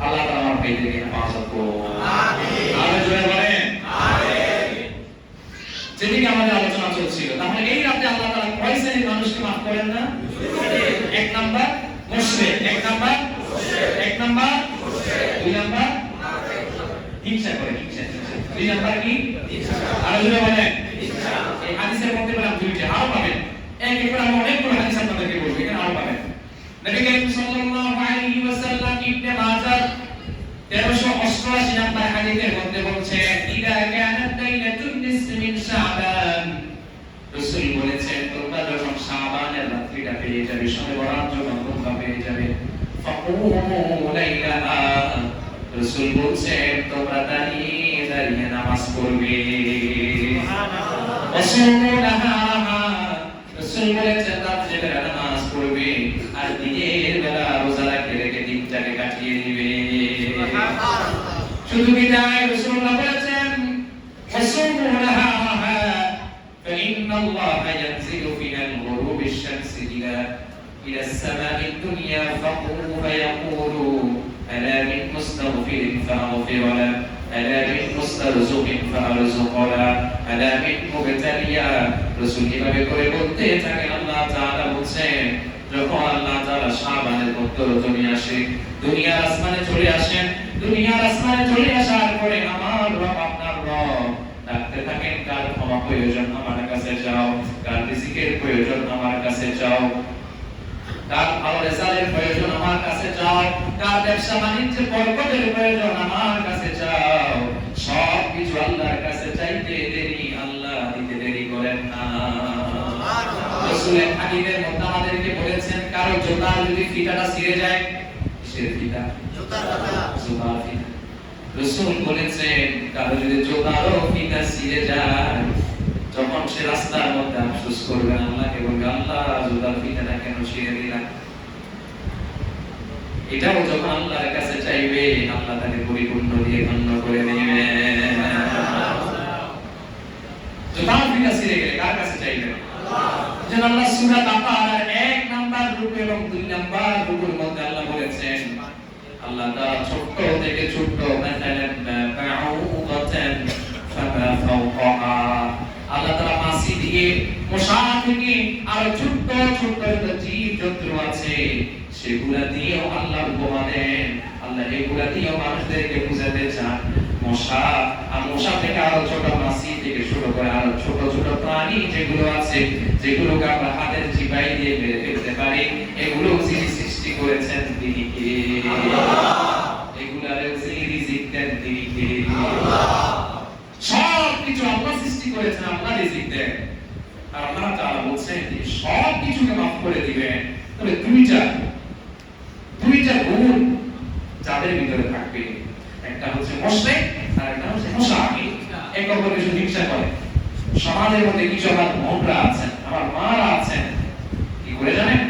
আল্লাহ তাআলা আমার ভাইদেরকে হেফাজত করুন, আমিন। আরে জোরে বলেন আমিন। যেদিকে আমাদের আলোচনা চলছিল, তাহলে এই রাতে আল্লাহ তাআলা কয় শ্রেণীর মানুষকে মাফ করেন না? এক নাম্বার মুশরিক, এক নাম্বার মুশরিক, এক নাম্বার মুশরিক, দুই নাম্বার হিংসা করে, হিংসা, দুই নাম্বার কি? হিংসা। আরে জোরে বলেন হিংসা। এই হাদিসের মধ্যে বললাম দুইটা, আরো পাবেন। এক করে আমি অনেকগুলো হাদিস আপনাদেরকে বলবো, এখানে আরো পাবেন। নবী করিম সাল্লাল্লাহু আলাইহি ওয়াসাল্লাম ইবনে মাজাহ 1388 নাম্বার হাদিসের মধ্যে বলছেন, ইদা কানাত লাইলাতুন নিসফি মিন শাবান, রাসূল বলেছেন তোমরা যখন শাবানের রাত্রিটা পেয়ে যাবে, শবে বরাত যখন তোমরা পেয়ে যাবে, ফাকুমু লাইলাহা, রাসূল বলছেন তোমরা দাঁড়িয়ে দাঁড়িয়ে নামাজ পড়বে, সুবহানাল্লাহ, ওয়াসুমু লাহা, রাসূল বলেছেন রাত্রে নামাজ পড়বে আর দিনের বেলা রোজা রেখে দিনটাকে কাটিয়ে দিবে। শুধু কি তাই? রাসূলুল্লাহ বলেছেন ওয়াসুমু লাহা ফাইন্নাল্লাহা ইয়ানজিলু ফিল গুরুবিশ শামসি ইলা সামাa'id দুনিয়া ফাকুমু ফায়াকুলু আলা মিন মুস্তাগফিরিন ফাগফির লাহু আলা মিন মুস্তারযুকিন ফারযুক লাহু আলা মিন মুবতালিয়া। রাসূল কিভাবে করে বলতে থাকেন, আল্লাহ তাআলা বলছেন যখন আল্লাহ তাআলা শাবানের মধ্যে রজনী আসে, দুনিয়ার আসমানে চলে আসেন, দুনিয়ার আসমানে চলে আসার পরে আমার রব আপনার রব ডাকতে থাকেন, কার ক্ষমা প্রয়োজন আমার কাছে যাও, কার রিজিকের প্রয়োজন আমার কাছে যাও, কার ভালো রেজাল্টের প্রয়োজন আমার কাছে যাও, কার ব্যবসা বাণিজ্যের বরকতের প্রয়োজন আমার কাছে যাও। সব কিছু আল্লাহর কাছে চাইতে দেরি, আল্লাহ দিতে দেরি করেন না। রাসূলের হাদিসের মধ্যে আমাদেরকে বলেছেন কারো জোতা যদি ফিতাটা ছিঁড়ে যায়, কিসের ফিতা? জোতার ফিতা। রাসূল বলেছেন কারো যদি জোতারও ফিতা ছিঁড়ে যায়, যখন সে রাস্তার মধ্যে আফসোস করবে, আল্লাহকে বলবে আল্লাহ জোতার ফিতাটা কেন ছিঁড়ে দিলাম। এটাও যখন আল্লাহর কাছে চাইবে, আল্লাহ তাকে পরিপূর্ণ দিয়ে ধন্য করে নেবে। জোতার ফিতা ছিঁড়ে গেলে কার কাছে চাইবে? যেন আল্লাহ সূরা বাকারার 1 নাম্বার রূপ এবং 2 নাম্বার রূপের মধ্যে আল্লাহ বলেছেন, আল্লাহ তাআলা ছোট্ট ছোট্ট মাতালান বাউদাতান ফামা ফাওকাহা, আল্লাহ তাআলা মাছি দিয়ে মশা থেকে আর ছোট্ট ছোট্ট জীব জন্তু আছে সেগুলা দিয়েও আল্লাহ উপমা দেন। আল্লাহ এগুলা দিয়েও মানুষদেরকে বুঝাতে চান মশা আর মশা থেকে আরো ছোট মাছি থেকে শুরু করে আরো ছোট ছোট প্রাণী যেগুলো আছে যেগুলোকে আমরা হাতের চিবাই দিয়ে মেরে ফেলতে পারি, এগুলো যিনি সৃষ্টি করেছেন তিনি কে? এগুলারে যিনি রিজিক দেন তিনি কে? সব কিছু আল্লাহ সৃষ্টি করেছেন, আল্লাহ রিজিক দেন। আর আল্লাহ তাআলা বলছেন যে সব কিছুকে মাফ করে দিবেন, তবে দুইটা গুণ যাদের ভিতরে থাকবে, একটা হচ্ছে মুশরিক আর একটা হচ্ছে মুশাকি। এক অপরকে শুধু হিংসা করে। সমাজের মধ্যে কিছু আমার বোনরা আছেন, আমার মারা আছেন, কি করে জানেন?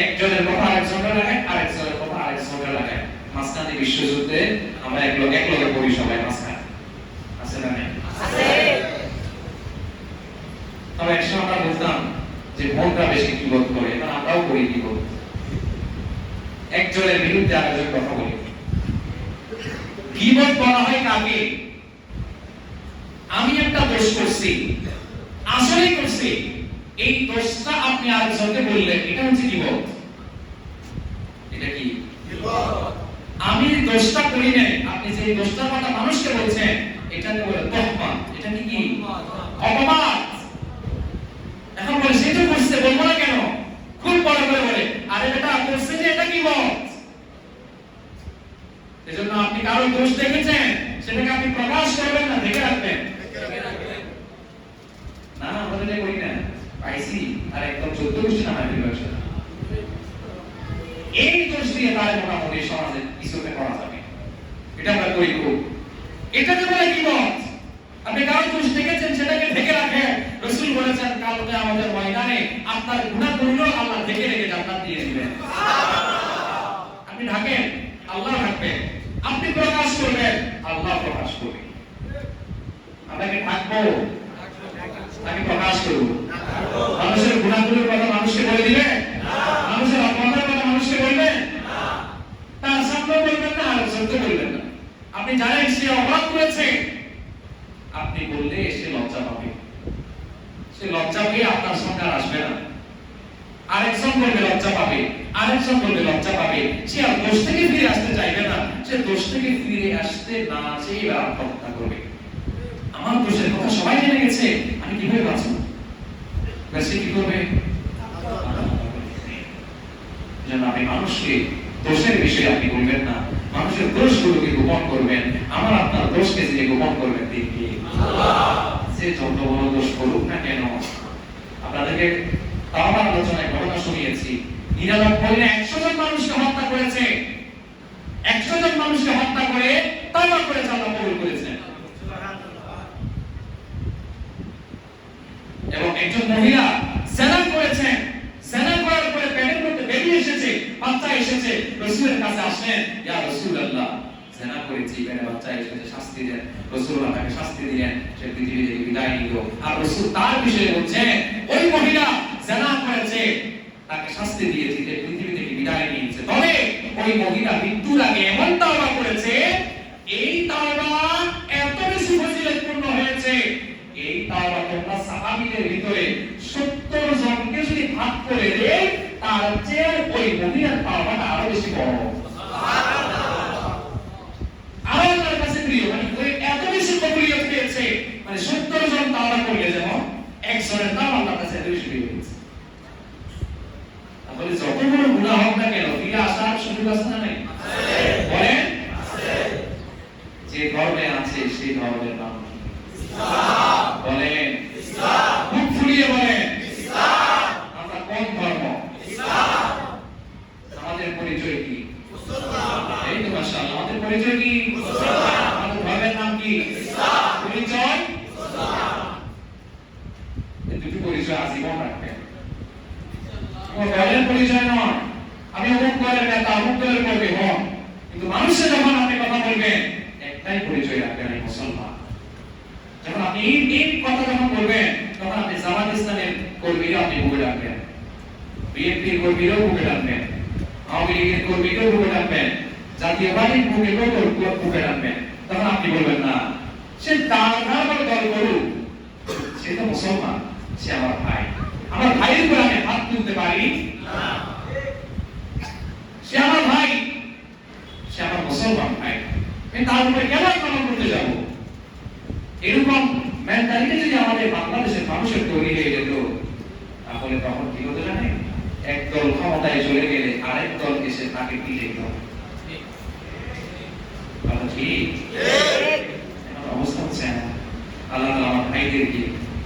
একজনের কথা আরেকজনের লাগায়, আরেকজনের কথা আরেকজনের লাগায়। মাঝখানে বিশ্বযুদ্ধে আমরা এক লগে পড়ি সবাই মাঝখানে, আছে না? আছে। তবে একসময় আমরা বলতাম যে বোনরা বেশি কিবোধ করে, কারণ আমরাও করি কিবোধ। একজনের বিরুদ্ধে আরেকজন কথা বলি। কিবোধ করা হয় কাকে? আমি একটা দোষ করছি, আসলেই করছি, এই দোষটা আপনি আরেকজনকে বললেন, এটা হচ্ছে কিবোধ। এটা কি কিবোধ? আমি দোষটা করি নাই, আপনি যে দোষটার কথা মানুষকে বলছেন, এটাকে বলে তহমা। এটা কি অপবাদ। এখন বলে সে তো করছে, বলবো না কেন? খুব বড় করে বলে, আরে বেটা করছে যে এটা কিবোধ। এজন্য আপনি কারো দোষ দেখেছেন, সেটাকে আপনি প্রকাশ করবেন না, ঢেকে রাখবেন। না না, আমরা এটা করি না। পাইছি আর একদম 14 গোষ্ঠী নামায় দিল একসাথে। এই দোষ দিয়ে তার মোটামুটি সমাজে কিছুতে করা যাবে, এটা আমরা করি খুব। এটাকে বলে কিবোধ। আপনি কারো দোষ দেখেছেন, সেটাকে ঢেকে রাখেন। রাসূল বলেছেন কালকে আমাদের ময়দানে আপনার গুনাহগুলো আল্লাহ ঢেকে রেখে জান্নাত দিয়ে দিবেন। আপনি ঢাকেন, আল্লাহ ঢাকবেন। আপনি প্রকাশ করবেন, আল্লাহ প্রকাশ করবে। আপনাকে ঢাকবো নাকি প্রকাশ করব? মানুষের গুনাহগুলোর কথা মানুষকে বলে দিবেন? মানুষের অপরাধের কথা মানুষকে বলবেন? তার সামনে বলবেন না, আর সত্যি বলবেন না। আপনি জানেন সে অপরাধ করেছে, আপনি বললে সে লজ্জা পাবে। সে লজ্জা পেয়ে আপনার সামনে আর আসবে না। আরেকজন বলবে লজ্জা পাবে, আরেকজন বলবে লজ্জা পাবে। সে আর দোষ থেকে ফিরে আসতে চাইবে না। সে দোষ থেকে ফিরে আসতে না চেয়ে আত্মহত্যা করবে। আমার দোষের কথা সবাই জেনে গেছে, আমি কিভাবে বাঁচব? সে কি করবে? যেন আপনি মানুষকে দোষের বিষয়ে আপনি বলবেন না, মানুষের দোষগুলোকে গোপন করবেন। আমার আপনার দোষকে যে গোপন করবেন দেখি সে যত বড় দোষ করুক না কেন। আপনাদেরকে তাওবা আলোচনায় ঘটনা শুনিয়েছি, 99 না 100 জন মানুষকে হত্যা করেছে। 100 জন মানুষকে হত্যা করে তাওবা করে আল্লাহ কবুল করেছেন। এবং একজন মহিলা জিনা করেছেন, জিনা করার পরে পেটের মধ্যে বেবি এসেছে, বাচ্চা এসেছে। রাসূলের কাছে আসলেন, ইয়া রাসূলুল্লাহ, জিনা করেছি, পেটে বাচ্চা এসেছে, শাস্তি দেন। রাসূলুল্লাহ তাকে শাস্তি দিলেন, সে পৃথিবী থেকে বিদায় নিল। আর রাসূল তার বিষয়ে বলছেন, ওই মহিলা জিনা করেছে, তাকে শাস্তি দিয়েছি, সে পৃথিবী থেকে বিদায় নিয়েছে। তবে ওই মহিলা মৃত্যুর আগে এমন তাওবা করেছে, এই তাওবা এত বেশি ফজিলতপূর্ণ হয়েছে, এই তাওবা তোমরা সাহাবীদের ভিতরে 70 জনকে যদি ভাগ করে দেই, তার চেয়ে ওই মহিলার তাওবাটা আরো বেশি বড়। সুবহানাল্লাহ। আরো তার কাছে প্রিয়, মানে ওই এত বেশি কবুলিয়ত পেয়েছে, মানে 70 জন তাওবা করলে যেমন একজনের তাওবা আল্লাহর কাছে এত বেশি প্রিয় হয়েছে। তাহলে যত বড় গুনাহ হোক না কেন, ফিরে আসার সুযোগ আছে না নাই? আছে। বলেন আছে। যে ধর্মে আছে সেই ধর্মের নাম ইসলাম। বলেন ইসলাম। মুখ ফুলিয়ে বলেন ইসলাম। আমরা কোন ধর্ম? ইসলাম। আমাদের পরিচয় কি? মুসলমান। এই তো মাশাআল্লাহ, আমাদের পরিচয় কি? মুসলমান। আমাদের ধর্মের নাম কি? ইসলাম। পরিচয় মুসলমান। এই দুটো পরিচয় আজীবন রাখবেন। দলের পরিচয় নয়, আমি অমুক দলের নেতা, অমুক দলের কর্মী হন, কিন্তু মানুষের যখন আপনি কথা বলবেন, একটাই পরিচয় রাখবেন, আমি মুসলমান। যখন আপনি এই কথা যখন বলবেন, তখন আপনি জামাত ইসলামের কর্মীরা আপনি বুকে রাখবেন, বিএনপির কর্মীরাও বুকে রাখবেন, আওয়ামী লীগের কর্মীরাও বুকে রাখবেন, জাতীয়বাদী বুকে বুকে রাখবেন, তখন আপনি বলবেন না সে তার দল করুক, সে তো মুসলমান, সে আমার ভাই, আমার ভাইয়ের উপর আমি হাত তুলতে পারি না, সে আমার ভাই, সে আমার মুসলমান ভাই, আমি তার উপরে কেন আক্রমণ করতে যাব? এরকম মেন্টালিটি যদি আমাদের বাংলাদেশের মানুষের তৈরি হয়ে যেত, তাহলে তখন কি হতো জানেন? একদল ক্ষমতায় চলে গেলে আরেক দল এসে তাকে পিঠে দিত। অবস্থা হচ্ছে আল্লাহ আমার ভাইদেরকে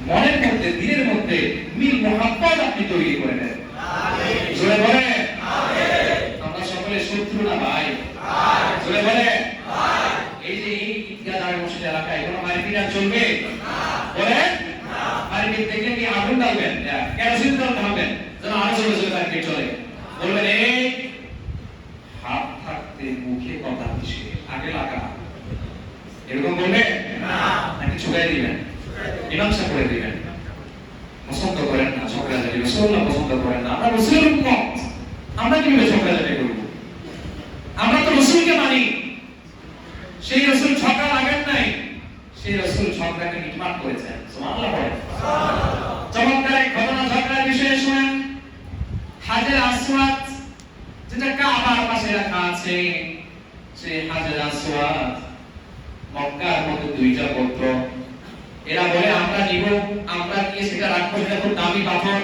মনের মধ্যে দিনের মধ্যে মিল মোহাব্বত আপনি তৈরি করে দেন। জোরে বলে আমরা সকলে শত্রু না ভাই? জোরে বলে এই যে ঈদগাহ জামে মসজিদ এলাকায় কোনো মারপিট আর চলবে? বলে মারপিট দেখলে কি আগুন জ্বালবেন, কেরোসিন তেল ঢালবেন যেন আরো জোরে জোরে মারপিট চলে? বলবেন এই হাত থাকতে মুখে কথা কিসে, আগে লাগা, এরকম বলবে নাকি ছুড়ে দিবেন, মীমাংসা করে দিবেন? পছন্দ করেন না ঝগড়াঝাটি, রাসূলুল্লাহ পছন্দ করেন না। আমরা রাসূলের উম্মত, আমরা কিভাবে ঝগড়াঝাটি করব? আমরা তো রাসূলকে মানি, সেই রাসূল ঝগড়া লাগেন নাই, সেই রাসূল ঝগড়াকে মিটমাট করেছেন। সুবহানাল্লাহ বলেন। চমৎকার এক ঘটনা ঝগড়ার বিষয়ে শুনেন। হাজর আসওয়াদ যেটা কাবার পাশে রাখা আছে, সেই হাজর আসওয়াদ মক্কার মধ্যে দুইটা গোত্র, এরা বলে আমরা নিব, আমরা নিয়ে সেটা রাখবো, এটা খুব দামি পাথর,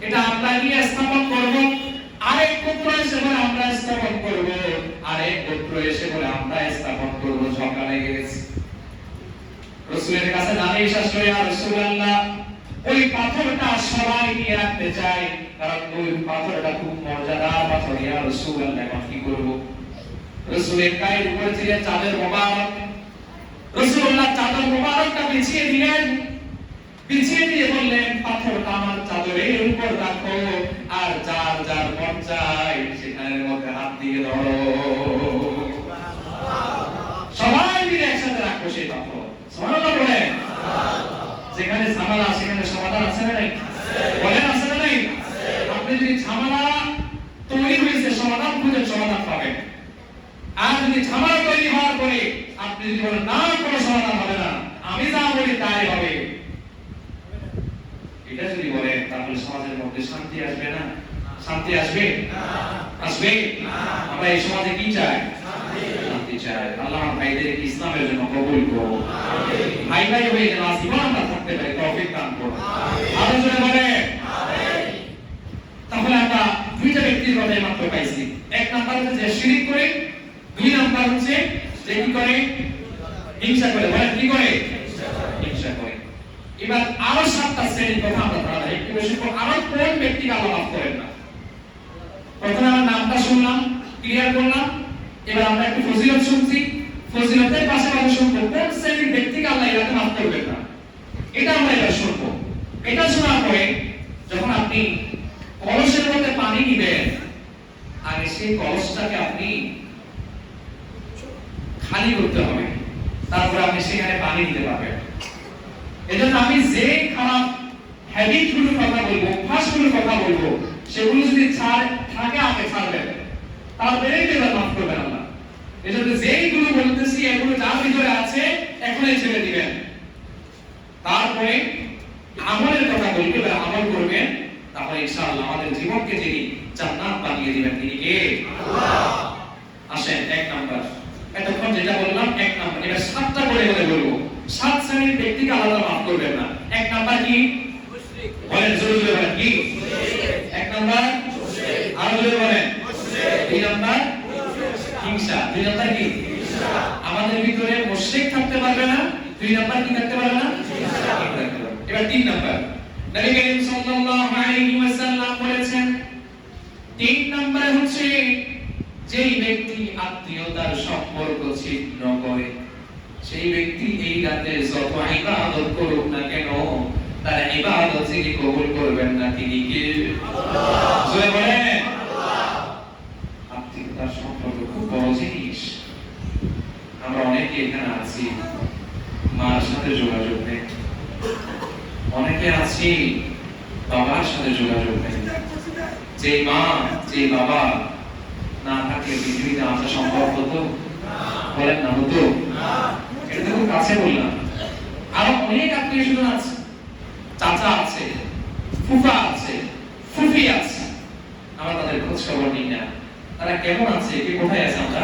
এটা আমরা নিয়ে স্থাপন করব। আরেক গোত্র এসে বলে আমরা স্থাপন করব, আরেক গোত্র এসে বলে আমরা স্থাপন করব। ঝগড়া লেগে গেছে। রাসূলের কাছে নালিশ আসলো, ইয়া রাসূলুল্লাহ ওই পাথরটা সবাই নিয়ে রাখতে চায়, কারণ ওই পাথরটা খুব মর্যাদার পাথর। ইয়া রাসূলুল্লাহ এখন কি করব? রাসূলের গায়ের উপর ছিল চাদর মোবারক, রাসূলুল্লাহ চাদর মোবারকটা বিছিয়ে দিলেন, বিছিয়ে দিয়ে বললেন পাথরটা আমার চাদরের উপর রাখো, আর যার যার মন চায় সেখানের মধ্যে হাত দিয়ে ধরো, সবাই মিলে একসাথে রাখো সেই পাথর। সুবহানাল্লাহ বলেন। যেখানে ঝামেলা সেখানে সমাধান আছে না নাই? বলেন আছে না নাই? আপনি যদি ঝামেলা তৈরি হয়েছে সমাধান খুঁজে সমাধান পাবেন, আর যদি ঝামেলা তৈরি হওয়ার পরে আপনি যদি বলেন না কোনো সমাধান হবে না, আমি যা বলি তাই হবে, এটা যদি বলেন তাহলে সমাজের মধ্যে শান্তি আসবে না? শান্তি আসবে? আসবে? আমরা এই সমাজে কি চাই? শান্তি চাই। আল্লাহ ভাইদেরকে ইসলামের জন্য কবুল করুন। ভাই ভাই হয়ে যেন জীবন আমরা থাকতে পারি, তৌফিক দান করুন। আরো জোরে বলে। তাহলে আমরা দুইটা ব্যক্তির কথা মাত্র পাইছি। এক নাম্বার হচ্ছে যে শিরক করে, দুই নাম্বার হচ্ছে যে কি করে? হিংসা করে। বলেন কি করে? হিংসা করে। এবার আরো 7টা শ্রেণীর কথা আমরা ধরা একটু বেশি করে। আরো কোন ব্যক্তিকে আল্লাহ মাফ করেন না? প্রথমে আমরা নামটা শুনলাম, ক্লিয়ার করলাম। এবার আমরা একটু ফজিলত শুনছি, ফজিলতের পাশাপাশি শুনবো কোন শ্রেণীর ব্যক্তিকে আল্লাহ এটাকে মাফ করবেন না, এটা আমরা এবার শুনবো। এটা শোনার পরে যখন আপনি কলসের মধ্যে পানি নিবেন, আগে সেই কলসটাকে আপনি খালি করতে হবে, তারপর আপনি সেখানে পানি দিতে পারবেন। এজন্য আমি যে খারাপ হ্যাবিট গুলোর কথা বলবো, অভ্যাস গুলোর কথা বলবো, সেগুলো যদি থাকে আগে ছাড়বেন, তারপরেই তো এবার মাফ করবেন আল্লাহ। এজন্য যেইগুলো বলতেছি এগুলো যার ভিতরে আছে এখনই ছেড়ে দিবেন, তারপরে আমলের কথা বলবে, আমল করবেন, তাহলে ইনশাআল্লাহ আমাদের জীবনকে যিনি জান্নাত বানিয়ে দিবেন তিনি কে? আল্লাহ। আসেন এক নাম্বার, এতক্ষণ যেটা বললাম এক নাম্বার, এবার 7টা করে বলবো। 7 শ্রেণীর ব্যক্তিকে আল্লাহ মাফ করবেন না। এক নাম্বার কি? মুশরিক। বলেন জোরে জোরে বলেন কি? এক নাম্বার মুশরিক। আরো জোরে বলেন মুশরিক। দুই নাম্বার হিংসা। দুই নাম্বার কি? হিংসা। আমাদের ভিতরে মুশরিক থাকতে পারবে না। দুই নাম্বার কি থাকতে পারবে না? হিংসা। এবার 3 নাম্বার, নবী করিম সাল্লাল্লাহু আলাইহি ওয়াসাল্লাম বলেছেন 3 নম্বরে হচ্ছে যেই ব্যক্তি আত্মীয়তার সম্পর্ক ছিন্ন করে, সেই ব্যক্তি এই রাতে যত ইবাদত করুক না কেন তার ইবাদত যিনি কবুল করবেন না তিনি কে? আল্লাহ। জোরে বলেন আল্লাহ। আত্মীয়তার সম্পর্ক খুব বড় জিনিস। আমরা অনেকে এখানে আছি মার সাথে যোগাযোগ নেই, অনেকে আছি বাবার সাথে যোগাযোগ নেই। যে মা যে বাবা না থাকলে পৃথিবীতে আসা সম্ভব হতো? বলেন না, হতো? এটা তো খুব কাছে বললাম। আরো অনেক আত্মীয় স্বজন আছে, চাচা আছে, ফুফা আছে, ফুফি আছে, আমরা তাদের খোঁজ খবর নিই না। তারা কেমন আছে, কে কোথায় আছে, আমরা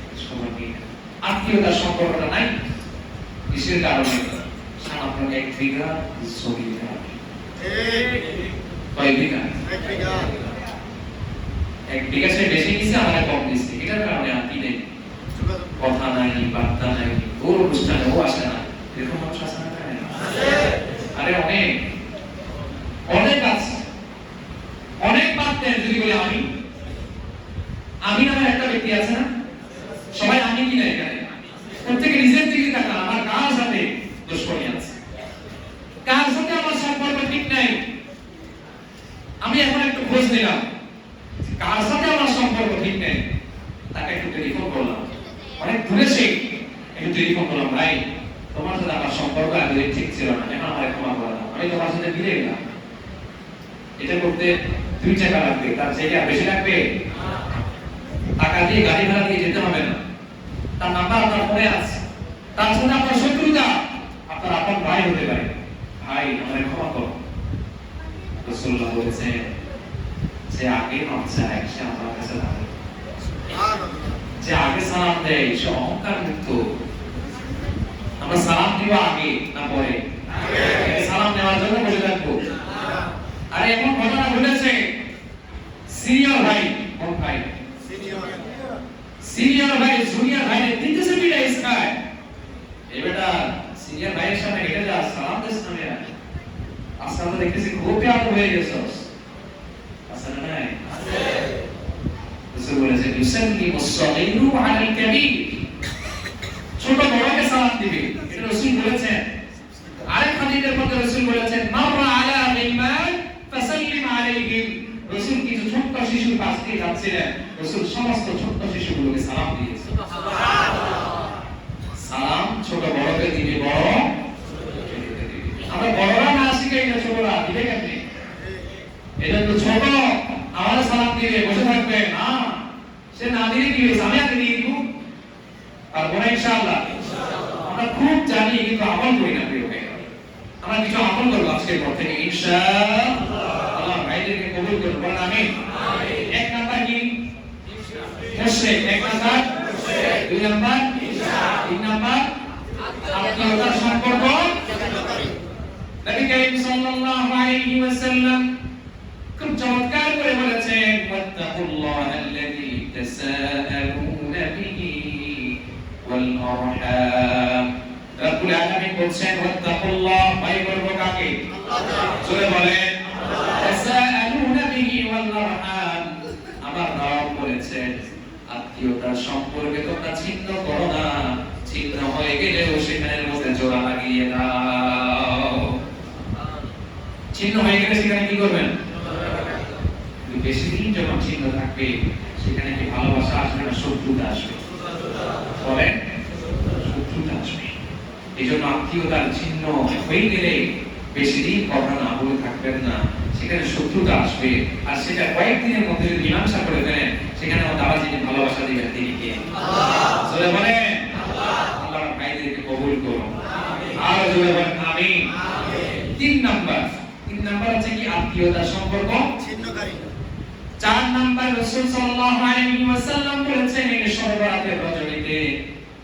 খোঁজ খবর নিই না। আত্মীয়তার সম্পর্কটা নাই। কিসের কারণে? সামান্য 1 বিঘা জমি। কয় বিঘা? 1 বিঘা সে বেশি নিছে, আমরা কম নিছি। এটার কারণে আপনি নেই, কথা নাই, বার্তা নাই, ওর অনুষ্ঠানে ও আসে না। এরকম মানুষ আছে না? আরে অনেক অনেক আছে, অনেক পারতেন। যদি বলে আমি নামে একটা ব্যক্তি আছে না? সবাই আমি কি না এখানে? প্রত্যেকে নিজের দিকে তাকান। আমার কার সাথে দুশ্মনী আছে, কার সাথে আমার সম্পর্ক ঠিক নাই। আমি এখন একটু খোঁজ নিলাম কার সাথে আমার সম্পর্ক ঠিক নেই, তাকে একটু টেলিফোন করলাম। অনেক দূরে সে, একটু টেলিফোন করলাম, ভাই তোমার সাথে আমার সম্পর্ক আগে ঠিক ছিল না, এখন আমার ক্ষমা করে দাও, আমি তোমার সাথে মিলে গেলাম। এটা করতে 2 টাকা লাগবে, তার জায়গা বেশি লাগবে? টাকা দিয়ে গাড়ি ভাড়া দিয়ে যেতে হবে না। তার নাম্বার আপনার ফোনে আছে, তার সাথে আপনার শত্রুতা, আপনার আপন ভাই হতে পারে। ভাই আমাদের ক্ষমা করো। রাসূলুল্লাহ বলেছেন যে আগে মাপ চায় সে আমার কাছে দাঁড়ায়, যে আগে সালাম দেয় সে অহংকার মুক্ত। আমরা সালাম দিব আগে না পরে? সালাম নেওয়ার জন্য বসে থাকবো। আরে এমন ঘটনা ঘটেছে, সিনিয়র ভাই, কোন ভাই? সিনিয়র ভাই জুনিয়র ভাই দিতেছে বিনা ইসকায়। এই বেটা সিনিয়র ভাইয়ের সামনে হেঁটে যা, সালাম দিস না মেয়া। আজকাল তো দেখতেছি খুব প্যার হয়ে গেছস। আছে না নাই? রাসূল বলেছেন ইউসাল্লিমু আস-সাগীরু আলাল কাবীর, ছোট বড়কে সালাম দিবে। এটা রাসূল বলেছেন। আরেক হাদিসের মধ্যে রাসূল বলেছেন মাররা আলা গিলমান ফাসাল্লিম আলাইহিম। রাসূল কিছু ছোট শিশুর পাশ দিয়ে যাচ্ছিলেন, রাসূল সমস্ত ছোট শিশুগুলোকে সালাম দিয়েছেন। সুবহানাল্লাহ। সালাম ছোট বড়কে দিবে, বড় আমরা বড়রা না শিখাই না, ছোটরা দিবে কেমনে? এটা তো ছোট আমার সালাম দিবে, বসে থাকবে না, সে না দিলে কি হয়েছে, আমি আগে দিয়ে দিব। পারবো না ইনশাআল্লাহ? আমরা খুব জানি কিন্তু আমল করি না। প্রিয় ভাই, আমরা কিছু আমল করবো আজকের পর থেকে ইনশাআল্লাহ। আল্লাহ ভাইদেরকে কবুল করুন, বলেন আমিন। 1 নাম্বার কি? মুশরিক। 1 নাম্বার, 2 নাম্বার, 3 নাম্বার আত্মীয়তার সম্পর্ক। নবী করিম সাল্লাল্লাহু আলাইহি ওয়াসাল্লাম খুব চমৎকার করে বলেছেন ওয়াত্তাকুল্লাহাল্লাযী তাসাআলুনা বিহি ওয়াল আরহাম। রব্বুল আলামিন বলেন ওয়াত্তাকুল্লাহ, ভয় করব কাকে? আল্লাহকে। জোরে বলেন আল্লাহ। তাসাআলুনা বিহি ওয়াল আরহাম, আমার রব বলেছেন আত্মীয়তার সম্পর্কে তোমরা ছিন্ন করো না, ছিন্ন হয়ে গেলেও সেখানের মধ্যে জোড়া লাগিয়ে দাও। ছিন্ন হয়ে গেলে সেখানে কি করবেন? বেশি দিন যখন ছিন্ন থাকবে সেখানে কি ভালোবাসা আসবে না শত্রুতা আসবে? বলেন, শত্রুতা আসবে। এই জন্য আত্মীয়তার ছিন্ন হয়ে গেলে বেশি দিন কথা না বলে থাকবেন না, সেখানে শত্রুতা আসবে। আর সেটা কয়েকদিনের মধ্যে যদি মীমাংসা করে ফেলেন, সেখানে আবার যিনি ভালোবাসা দিবেন তিনি কে? আল্লাহ। জোরে বলেন আল্লাহ। আল্লাহ ভাইদেরকে কবুল করুন, আমিন। আর জোরে বলেন আমিন। 3 নাম্বার হচ্ছে কি? আত্মীয়তার সম্পর্ক ছিন্নকারী। 4 নাম্বার রাসূল সাল্লাল্লাহু আলাইহি ওয়াসাল্লাম বলেছেন এই সর্বরাতের রজনীতে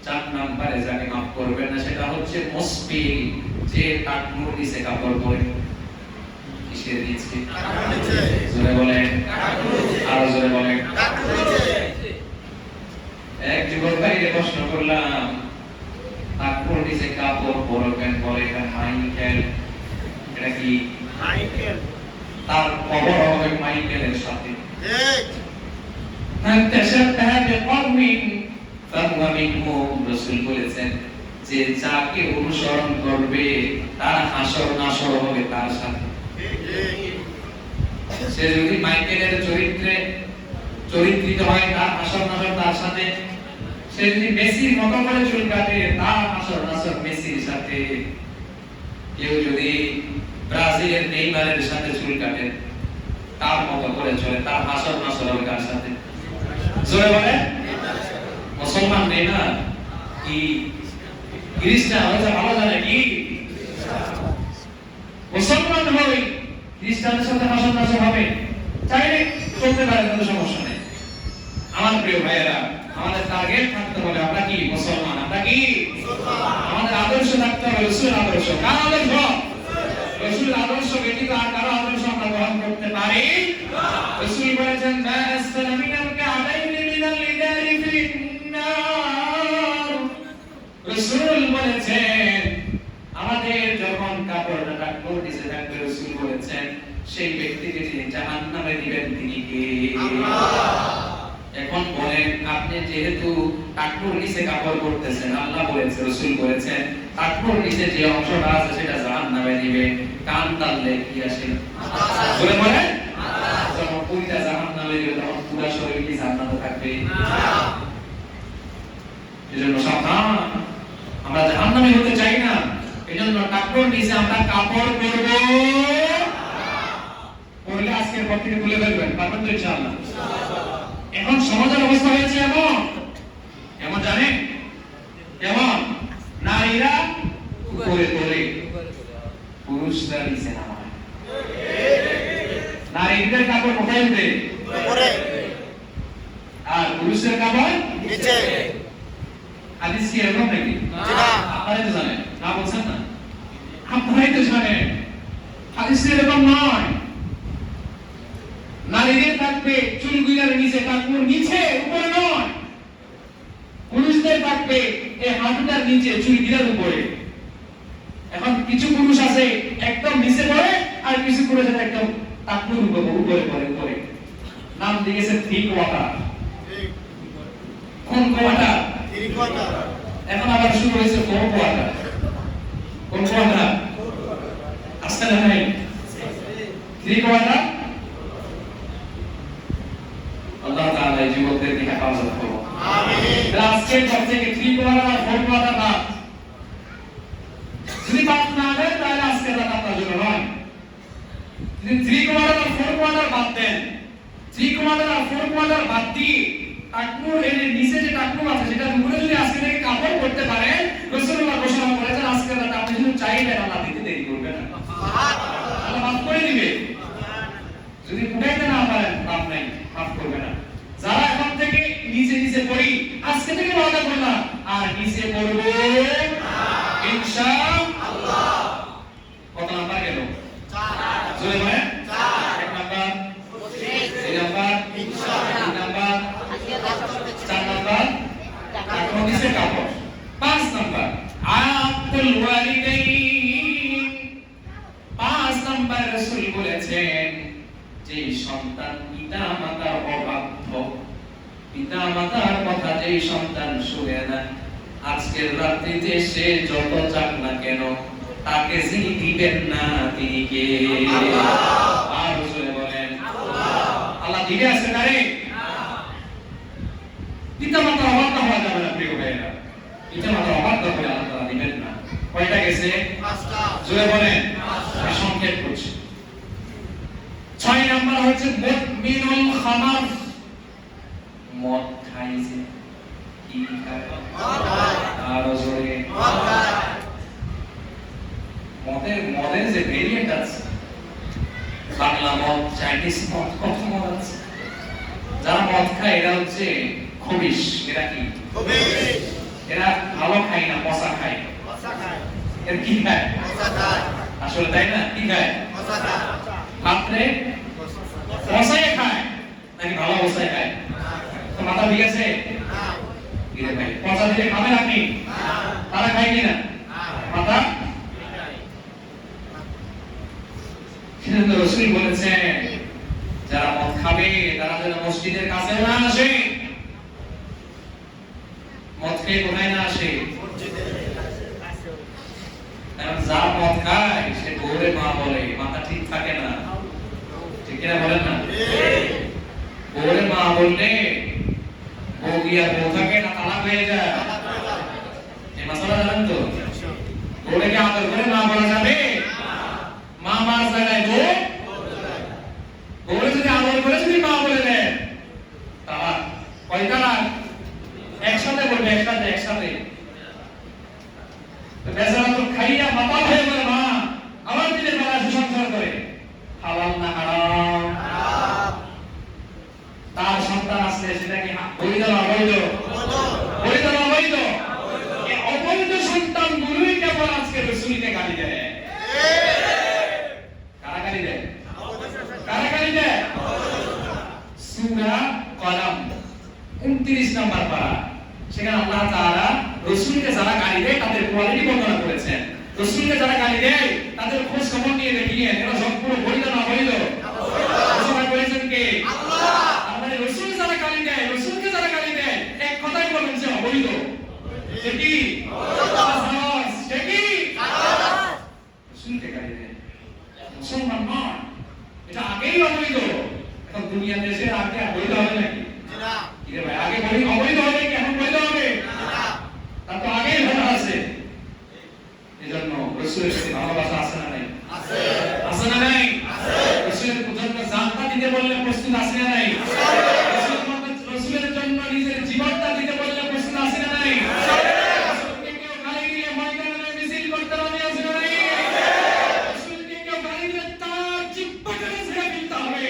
4 নাম্বারে যাকে মাফ করবেন না সেটা হচ্ছে মুসবিল, যে টাকনুর নিচে কাপড় পরে। কিসের নিচে? টাকনুর নিচে। জোরে বলেন টাকনুর নিচে। আর জোরে বলেন টাকনুর নিচে। এক যুবক ভাইকে প্রশ্ন করলাম টাকনুর নিচে কাপড় পরবেন, বলে এটা মাইকেল। এটা কি? মাইকেল। তার খবর হবে মাইকেলের সাথে। ঠিক। মান তাশাব্বাহা বিকওমিন ফাহুয়া মিনহুম। রাসূল বলেছেন যে যাকে অনুসরণ করবে তার হাসর নাসর হবে তার সাথে। ঠিক। সে যদি মাইকেলের চরিত্রিত হয় তার হাসর নাসর তার সাথে। সে যদি মেসির মতো করে চুল কাটে তার হাসর নাসর মেসির সাথে। কেউ যদি ব্রাজিলের নেইমারের সাথে চুল কাটে তার মতো করে চলে, তার হাসর নাসর হবে কার সাথে? জোরে বলে মুসলমান নেই না কি খ্রিস্টান হয়েছে ভালো জানে কি মুসলমান হই খ্রিস্টানের সাথে হাসাহাসি হবে চাইলে চলতে পারে কোনো সমস্যা নেই আমার প্রিয় ভাইয়েরা আমাদের টার্গেট থাকতে হবে আমরা কি মুসলমান আমরা কি আমাদের আদর্শ থাকতে হবে রাসূলের আদর্শ কার আদর্শ রাসূলের আদর্শ ব্যতীত আর কারো আদর্শ আমরা গ্রহণ করতে পারি রাসূল বলেছেন মা আসফালা মিনাল কা'বাইনি মিনাল ইদারি ফিন্নার রাসূল বলেছেন আমাদের যখন কাপড়টা টাকনোর নিচে থাকবে রাসূল বলেছেন সেই ব্যক্তিকে যিনি জাহান্নামে দিবেন তিনি কে এখন বলেন আপনি যেহেতু টাকনোর নিচে কাপড় পরতেছেন আল্লাহ বলেছে রাসূল বলেছেন টাকনোর নিচে যে অংশটা আছে সেটা জাহান্নামে দিবে কান টানলে কি আসে বলে বলেন যখন পুরিটা জাহান্নামে দিবে তখন পুরো শরীর কি জান্নাতে থাকবে এজন্য সাবধান আমরা জাহান্নামে হতে চাই না এজন্য টাকনোর নিচে আমরা কাপড় পরব পরলে আজকের পর থেকে তুলে ফেলবেন পারবেন তো ইনশাআল্লাহ এখন সমাজের অবস্থা হয়েছে এমন জানেন কেমন নারীরা উপরে তোলে পুরুষরা নিচে নামায় নারীদের কাপড় কোথায় উঠে উপরে আর পুরুষের কাপড় নিচে হাদিস কি এরকম নাকি না আপনারা তো জানেন না বলছেন না আপনারাই তো জানেন হাদিস এরকম নয় নারীদের থাকবে চুলগুলার নিচে টাকনুর নিচে উপরে নয় পুরুষদের থাকবে এই হাঁটুটার নিচে চুলগুলার উপরে এখন কিছু পুরুষ আছে একদম নিচে পড়ে আর কিছু পুরুষ আছে একদম টাকনুর উপরে পড়ে নাম দিয়েছে থ্রি কোয়ার্টার কোন কোয়ার্টার থ্রি কোয়ার্টার এখন আবার শুরু হয়েছে ফোর কোয়ার্টার কোন কোয়ার্টার আসলে নাই থ্রি কোয়ার্টার আল্লাহ তাআলা এই যুবকদেরকে হেফাজত করুন আমিন আজকের পর থেকে 3 কোয়ার্টার আর 4 কোয়ার্টার না যদি বাদ না দেন তাহলে আজকে রাত আপনার জন্য নয় যদি 3 কোয়ার্টার আর 4 কোয়ার্টার বাদ দেন 3 কোয়ার্টার আর 4 কোয়ার্টার বাদ দিয়ে টাকনুর এর নিচে যে টাকনুর আছে সেটা উপরে যদি আজকে থেকে কাপড় করতে পারেন রাসূলুল্লাহ ঘোষণা করেছেন আজকে রাত আপনি যদি চাইবেন আল্লাহ দিতে দেরি করবে না আল্লাহ মাফ করে দিবে যদি উঠাইতে না পারেন পাপ নাই মাফ করবে না যারা এখন থেকে নিচে নিচে পড়ি আজকে থেকে ওয়াদা করলাম আর নিচে পড়ব ইনশাআল্লাহ কত নাম্বার গেল 4 জোরে বলেন 4 এক নাম্বার 2 নাম্বার ইনশাআল্লাহ 3 নাম্বার 4 নাম্বার এখন নিচে কাপড় 5 নাম্বার আকুল ওয়ালিদাইন 5 নাম্বার রাসূল বলেছেন যে সন্তান পিতামাতার অবাধ্য পিতামাতার কথা যে সন্তান শুনে না আজকের রাত্রিতে সে যত চাক না কেন তাকে যিনি দিবেন না তিনি কে আর রাসূল বলেন আল্লাহ দিবে আছে না রে পিতামাতার অবাধ্য হওয়া যাবে না প্রিয় ভাইরা পিতামাতার অবাধ্য হলে আল্লাহ তাআলা দিবেন না কয়টা গেছে 5টা জোরে বলেন 5টা সংক্ষেপ করছি 6 নাম্বার হচ্ছে মুদমিনুল খামার মদ খাইছে কি খায় আর জোরে মদ খায় মদের যে ভেরিয়েন্ট আছে বাংলা মদ চাইনিজ মদ কত মদ আছে যারা মদ খায় এরা হচ্ছে খবিশ এরা কি খবিশ এরা ভালো খায় না পচা খায় এর কি খায় পচা খায় আসলে তাই না কি খায় পচা খায় রাত্রে পচায় খায় নাকি ভালো অবস্থায় খায় তো মাথা ঠিক আছে না ভাই পচা দিলে খাবেন আপনি তারা খায় কিনা মাথা সেজন্য রাসূল বলেছেন যারা মদ খাবে তারা যেন মসজিদের কাছে না আসে মদ খেয়ে কোথায় না আসে কারণ যা মদ খায় সে ভোরে মা বলে মাথা ঠিক থাকে না ঠিক কিনা বলেন না ভোরে মা বললে বউ গিয়া বউ থাকে না তালাক হয়ে যায় এই মাসালা জানেন তো ভোরে কি আদর করে মা বলা যাবে মা মার জায়গায় বউ ভোরে যদি আদর করে যদি মা বলে দেন তালাক কয় খাইয়া মাতাল হয়ে বলে মা আমার দিলে তারা সংসার করে, হালাল না হারাম? তার সন্তান আসলে সেটাকে বৈধ না অবৈধ? বৈধ না অবৈধ? এই অবৈধ সন্তান গুলোই কেবল আজকে রসুলকে গালি দেয়। কারা গালি দেয়? কারা গালি দেয়? সূরা কলম 29 নম্বর পারা, সেখানে আল্লাহ তাআলা রাসূলকে যারা গালি দেয় তাদের কোয়ালিটি বর্ণনা করেছেন। রাসূলকে যারা গালি দেয় তাদের খোঁজ খবর নিয়ে দেখিয়ে এরা সম্পূর্ণ বৈধ না অবৈধ? ঘোষণা করেছেন কে? আল্লাহ। আমাদের রাসূল যারা গালি দেয়, রাসূলকে যারা গালি দেয়, এক কথাই বলেন যে অবৈধ। সে কি? অবৈধ। সে কি? রাসূলকে গালি দেয়, মুসলমান নয়, এটা আগেই অবৈধ। এখন দুনিয়া দেশে আগে বৈধ হবে নাকি? না। কি রে ভাই, আগে বলি অবৈধ হবে কি এখন বৈধ হবে? না। তা তো আগেই ভালো আছে। এজন্য রাসূলের প্রতি ভালোবাসা আছে না নাই? আছে। আছে না নাই? আছে। রাসূলের জন্য জানটা দিতে বললে প্রস্তুত আছে না নাই? আছে। রাসূলের জন্য নিজের জীবনটা দিতে বললে প্রস্তুত আছে না নাই? আছে। রাসূলকে কেউ গালি দিলে ময়দানে মিছিল করতে রাজি আছে না নাই? রাসূলকে কেউ গালি দিলে তার জিহ্বাটা ছেড়ে ফেলতে হবে।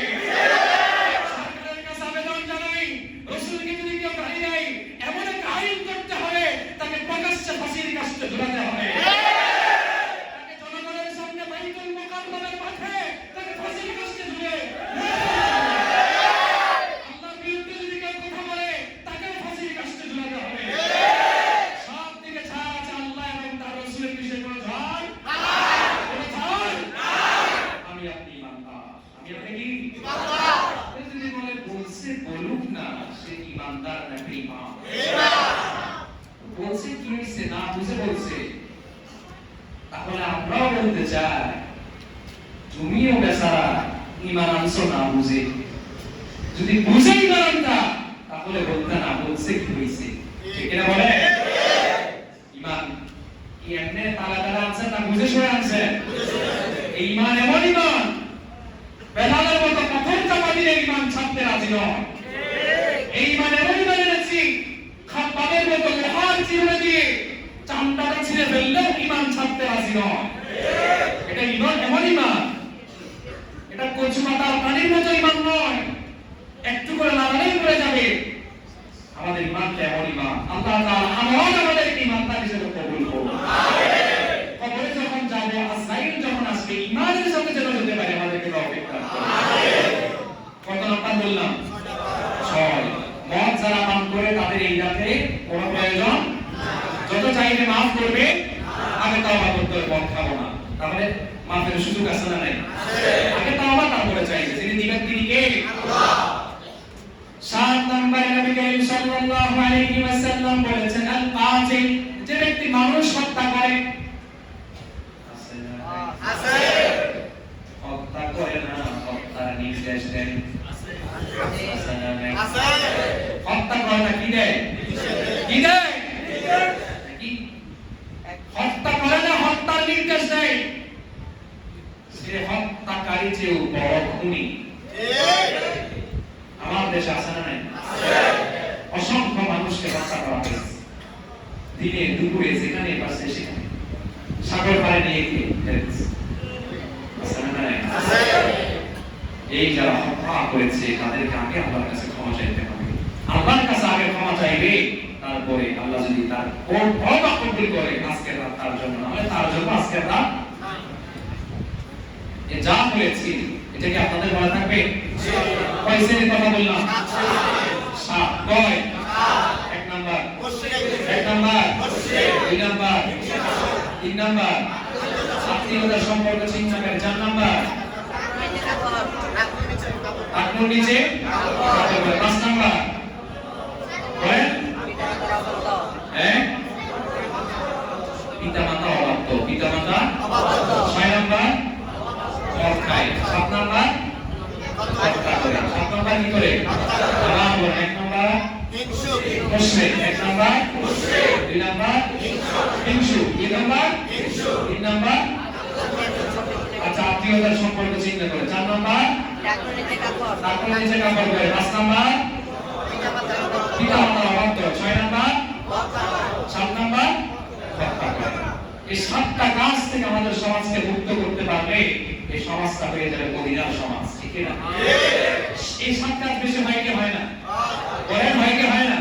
সরকারের কাছে আবেদন জানাই, রাসূলকে যদি কেউ গালি দেয় এমন এক আইন করতে হবে তাকে প্রকাশ্যে ফাঁসির কাস্টে ঝুলাতে হবে। বলছে কি হইছে না বুঝে বলছে, তাহলে আমরাও বলতে চাই তুমিও বেচারা ঈমান আনছো না বুঝে, যদি বুঝেই না তাহলে বলতে না বলছে কি হইছে, ঠিক না? বলে ঈমান কি এমনি তালা তালা আনছেন না বুঝে শুনে আনছেন? এই ঈমান এমন ঈমান বেলালের মতো পাথর চাপা দিলে ঈমান ছাড়তে রাজি নয়। এই ঈমান এমন ঈমান এনেছি খাব্বাবের মতো লোহার চিরুনি দিয়ে চামড়াটা ছিঁড়ে ফেললেও ঈমান ছাড়তে রাজি নয়। এটা ঈমান এমন ঈমান, এটা কচু পাতার পানির মতো ঈমান নয়, একটু করে লাগালেই পড়ে যাবে। আমাদের ঈমানটা এমন ঈমান আল্লাহ তাআলা আমাদের ঈমানদার হিসেবে কবুল করুন। কবরে যখন যাব, আজরাইল যখন আসবে, ঈমানের সাথে যেন যেতে পারে আমাদেরকে অপেক্ষা করুন। কত নাম্বার বললাম? 6। মদ যারা পান করে তাদের এই রাতে কোনো প্রয়োজন, যত চাইলে মাফ করবে, আগে তওবা করতে হবে, মদ খাবো না, তাহলে মাফের সুযোগ আছে না নাই? আগে তওবা তারপরে চাইবে, যিনি দিবেন তিনি কে? আল্লাহ। 7 নম্বরে নবী করিম সাল্লাল্লাহু আলাইহি ওয়াসাল্লাম বলেছেন আল কাতিল, যে ব্যক্তি মানুষ হত্যা করে, আছে হত্যা করে না, হত্যার নির্দেশ দেন, আছে না নাই? আছে। হত্যা করাটা কি দেয়? কি দেয়? কি হত্যা করে না, হত্যার নির্দেশ দেয়। সে হত্যাকারী চেয়েও বড় খুনি। আমার দেশে আছে না নাই? অসংখ্য মানুষকে হত্যা করা হয়েছে, দিনে দুপুরে যেখানে পাচ্ছে সেখানে, সাগর পাড়ে নিয়ে গিয়ে আছে না নাই? এই যারা হত্যা করেছে তাদেরকে আগে আল্লাহর কাছে ক্ষমা চাইতে হবে। আল্লাহর কাছে আগে ক্ষমা চাইবে, তারপরে আল্লাহ যদি তার তওবা কবুল করে আজকের রাত তার জন্য, না হলে তার জন্য আজকের রাত এ যা হয়েছে এটা কি আপনাদের মনে থাকবে? কয় শ্রেণীর কথা বললাম? 7। কয়? 1 নাম্বার মুশরিক, 1 নাম্বার মুশরিক, 2 নাম্বার, 3 নাম্বার আত্মীয়তার সম্পর্ক ছিন্ন করে, 4 নাম্বার আত্মীয় নিচে, 5 নাম্বার কয়? পিতা মাতা অবাধ্য, পিতা মাতা অবাধ্য, 6 নাম্বার অর্থায়, 7 নাম্বার হত্যা করে, 7 নাম্বার কি করে? আল্লাহ বলেন 1 নাম্বার মুশরিক, 1 নাম্বার মুশরিক, 2 নাম্বার হিংসু, 3 নাম্বার হিংসু, 3 নাম্বার আচ্ছা আত্মীয়তার সম্পর্ক ছিন্ন করে, 4 নাম্বার তারপরে নিচে কাপড় করে, 5 নাম্বার পিতা মাতা অবাধ্য, 6 নাম্বার 7 নাম্বার হত্যা করে। এই 7টা কাজ থেকে আমাদের সমাজকে মুক্ত করতে পারলে এই সমাজটা হয়ে যাবে মদিনার সমাজ, ঠিক না? এই 7 কাজ বেশি হয় কি হয় না? বলেন হয় কি হয় না?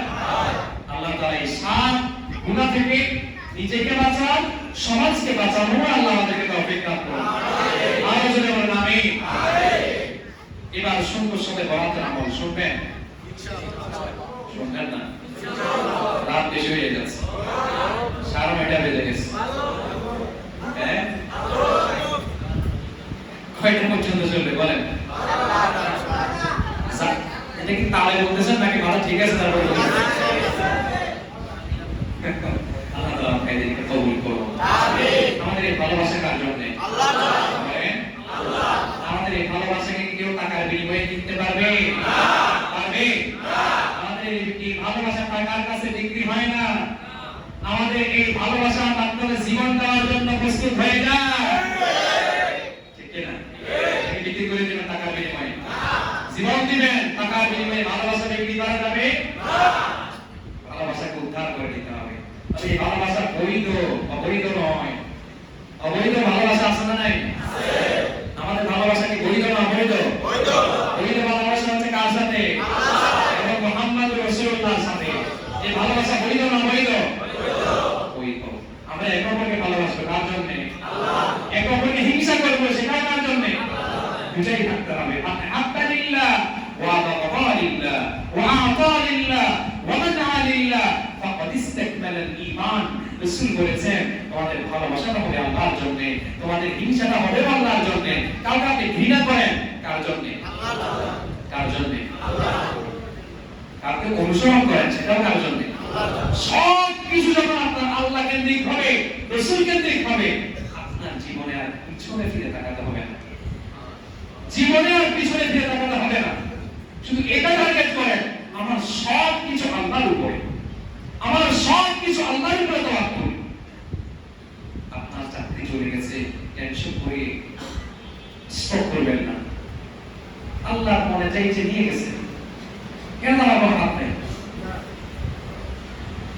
আল্লাহ তাআলা এই 7 গুনাহ থেকে নিজেকে বাঁচান, সমাজকে বাঁচানো আল্লাহ আমাদেরকে তৌফিক দান করুন। আমিন। আর জোরে বলেন আমিন। এবার সুন্দর সাথে বরাতের আমল শুনবেন ইনশাআল্লাহ। শুনবেন না? রাত বেশি হয়ে যাচ্ছে, 9:30 বেজে গেছে। হ্যাঁ, কয়টা পর্যন্ত চলবে বলেন? এটা কি তালে বলতেছেন নাকি ভালো ঠিক আছে তারপর বলতেছেন? আল্লাহ তাআলা আমাদেরকে কবুল করুন। আমিন। আমাদের এই ভালোবাসা কার জন্য? আল্লাহর জন্য। আল্লাহ। আমাদের এই ভালোবাসাকে কেউ টাকার বিনিময়ে কিনতে পারবে? না। পারবে? না। আমাদের এই ভালোবাসা টাকার কাছে বিক্রি হয় না। আমাদের এই ভালোবাসার মাধ্যমে জীবন দেওয়ার জন্য প্রস্তুত হয়ে যায়, ঠিক না? এই বিক্রি করে দিবেন টাকার বিনিময়ে? জীবন দিবেন টাকার বিনিময়ে? ভালোবাসা বিক্রি করা যাবে না। ভালোবাসাকে উদ্ধার করে দিতে হবে। তবে এই ভালোবাসা বৈধ অবৈধ নয়। অবৈধ ভালোবাসা আছে না নাই? আছে। আমাদের ভালোবাসা কি বৈধ না অবৈধ? বৈধ। বৈধ ভালোবাসা হচ্ছে কার সাথে? আল্লাহ এবং মুহাম্মদ রাসূলুল্লাহর সাথে। এই ভালোবাসা বৈধ না অবৈধ? বৈধ। আমরা একে অপরকে ভালোবাসবো কার জন্য? আল্লাহ। একে অপরকে হিংসা করব সেটা কার জন্য? আল্লাহ। দুটাই থাকতে হবে। হাত্তা লিল্লাহ ওয়া বাগদা লিল্লাহ ওয়া আতা লিল্লাহ ওয়া মানআ লিল্লাহ ফাকাদ ইসতাকমালা আল-ঈমান। রাসূল বলেছেন তোমাদের ভালোবাসাটা হবে আল্লাহর জন্য, তোমাদের হিংসাটা হবে আল্লাহর জন্য। কাউকে আপনি ঘৃণা করেন কার জন্য? আল্লাহ। কার জন্য? আল্লাহ। কাউকে অনুসরণ করেন সেটাও কার জন্য? আল্লাহ। সব কিছু যখন আপনার আল্লাহ কেন্দ্রিক হবে, রাসূল কেন্দ্রিক হবে, আপনার জীবনে আর পিছনে ফিরে তাকাতে হবে না। জীবনে আর পিছনে ফিরে তাকাতে হবে না। শুধু এটা টার্গেট করেন আমার সব কিছু আল্লাহর উপরে, আমার সব কিছু আল্লাহর উপরে তাওয়াক্কুল। আপনার চাকরি চলে গেছে, টেনশন করে স্টপ করবেন না। আল্লাহ মনে চাইছে নিয়ে গেছে, কেন আমার কোনো হাত নেই।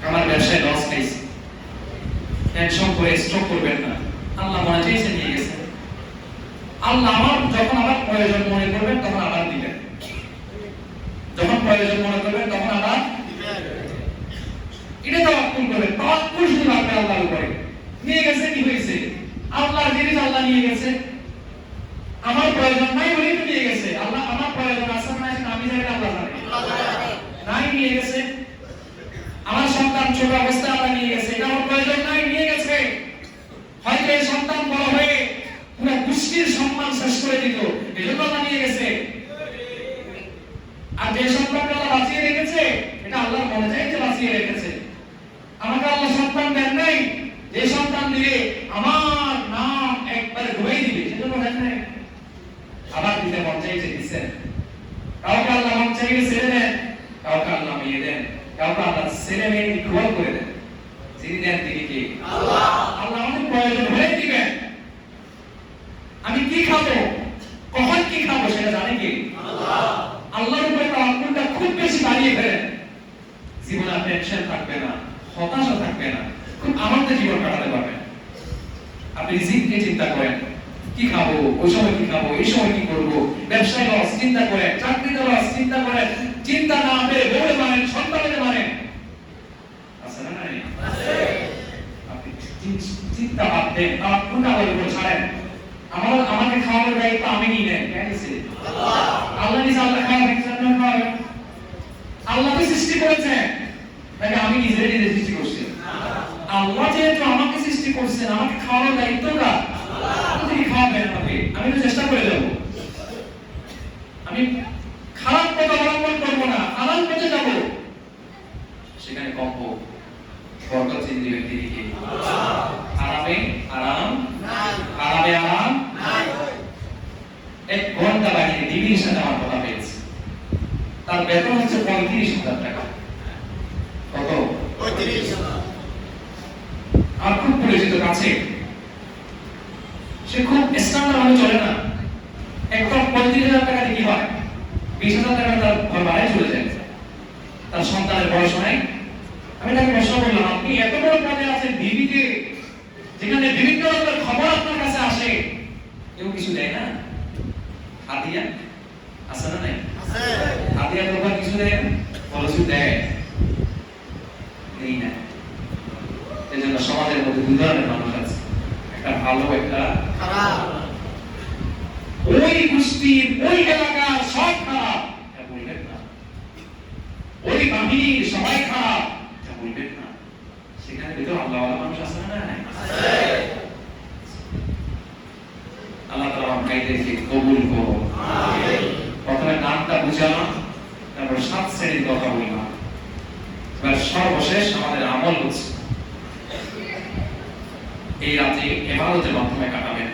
আমার ব্যবসায় লস খাইছে, টেনশন করে স্টপ করবেন না। আল্লাহ মনে চাইছে নিয়ে গেছে। আল্লাহ আমার যখন আবার প্রয়োজন মনে করবেন তখন আবার দিবেন, যখন প্রয়োজন মনে করবেন তখন আবার দিবেন। এটা তাওয়াক্কুল করবেন। তাওয়াক্কুল শুধু রাখবেন আল্লাহর উপরে। নিয়ে গেছে কি হয়েছে? আল্লাহর জিনিস আল্লাহ নিয়ে গেছে। আমার প্রয়োজন নাই বলেই তো নিয়ে গেছে। আল্লাহ আমার প্রয়োজন আছে না সেটা আমি জানি, আল্লাহ জানে। নাই নিয়ে গেছে। আমার সন্তান ছোট অবস্থায় আল্লাহ নিয়ে গেছে, এটা আমার প্রয়োজন নাই, নিয়ে গেছে। হয়তো এই সন্তান বড় হয়ে পুরো গোষ্ঠীর সম্মান শেষ করে দিত, এজন্য আল্লাহ নিয়ে গেছে। আর যে সন্তানকে আল্লাহ বাঁচিয়ে রেখেছে এটা আল্লাহর মনে চাইতে বাঁচিয়ে রেখেছে। আমাকে আল্লাহ সন্তান দেন নাই, যে সন্তান দিলে আমার নাম একবারে ধুয়ে দিবে সেজন্য দেন নাই। আবার দিতে মন চাইছে দিচ্ছেন। কাউকে আল্লাহ মন চাইলে ছেড়ে দেন, কাউকে আল্লাহ মেয়ে দেন, কাউকে আল্লাহ ছেলে মেয়ে ইকুয়াল করে দেন। যিনি দেন তিনি কে? আল্লাহ। আল্লাহ আমাদের প্রয়োজন হলে দিবেন। আমি কি খাবো, কখন কি খাবো সেটা জানে কে? আল্লাহ। আল্লাহর উপরে তাওয়াক্কুলটা খুব বেশি বাড়িয়ে ফেলেন, জীবনে টেনশন থাকবে না, হতাশা থাকবে না, খুব আনন্দে জীবন কাটাতে পারবেন। আপনি রিজিককে চিন্তা করেন, কি খাবো, ওই সময় কি খাবো, এই সময় কি করবো, ব্যবসায় লস চিন্তা করেন, চাকরিতে লস চিন্তা করেন, চিন্তা না পেরে বউরে মানেন, সন্তানকে মানেন, আছে না নাই? আছে। আপনি চিন্তা ভাবতেন, তাওয়াক্কুলটা আল্লাহর উপর ছাড়েন। আমাকে খাওয়ানোর দায়িত্ব আমি নিয়ে নেন, কে নিছে? আল্লাহ। আল্লাহ নিছে, আল্লাহ খাওয়াবেন, জান্নাত খাওয়াবেন। আল্লাহ তো সৃষ্টি করেছেন, নাকি আমি নিজে সৃষ্টি করছি? আল্লাহ যেহেতু আমাকে সৃষ্টি করছেন, আমাকে খাওয়ানোর দায়িত্বটা আল্লাহ। তিনি খাওয়াবেন আমাকে, আমি তো চেষ্টা করে যাব। আমি খারাপ পথ অবলম্বন করবো না, হালাল পথে যাব, সেখানে কম বরকত দিবেন তিনি কে? আল্লাহ। আরামে আরাম নাই, আরামে আরাম নাই। 1 ঘন্টা বাকি দিদির সাথে আমার কথা হয়েছে, তার বেতন হচ্ছে 35,000 টাকা। কত? 35,000। আর খুব পরিচিত কাছে, সে খুব স্ট্যান্ডার্ড ভাবে চলে না। একটা 35,000 টাকা দিয়ে কি হয়? 20,000 টাকা তার ঘর ভাড়ায় চলে যায়, তার সন্তানের পড়াশোনায়। আমি তাকে প্রশ্ন করলাম, আপনি এত বড় পদে আছেন ডিবিতে, যেখানে এজন্য সমাজের মধ্যে দুই ধরনের মানুষ আছে, একটা ভালো, একটা খারাপ। ওই গোষ্ঠীর ওই এলাকার সব খারাপ এটা বলবেন না, ওই বাহিনীর সবাই খারাপ এটা বলবেন না। সেখানে ভিতরে আল্লাহওয়ালা মানুষ আছে না? আল্লাহ তাআলা আমার ভাইদেরকে কবুল করো, আমিন। প্রথমে নামটা বুঝালাম, তারপর 7 শ্রেণীর কথা বললাম, এবার সর্বশেষ আমাদের আমল হচ্ছে এই রাতে ইবাদতের মাধ্যমে কাটাবেন।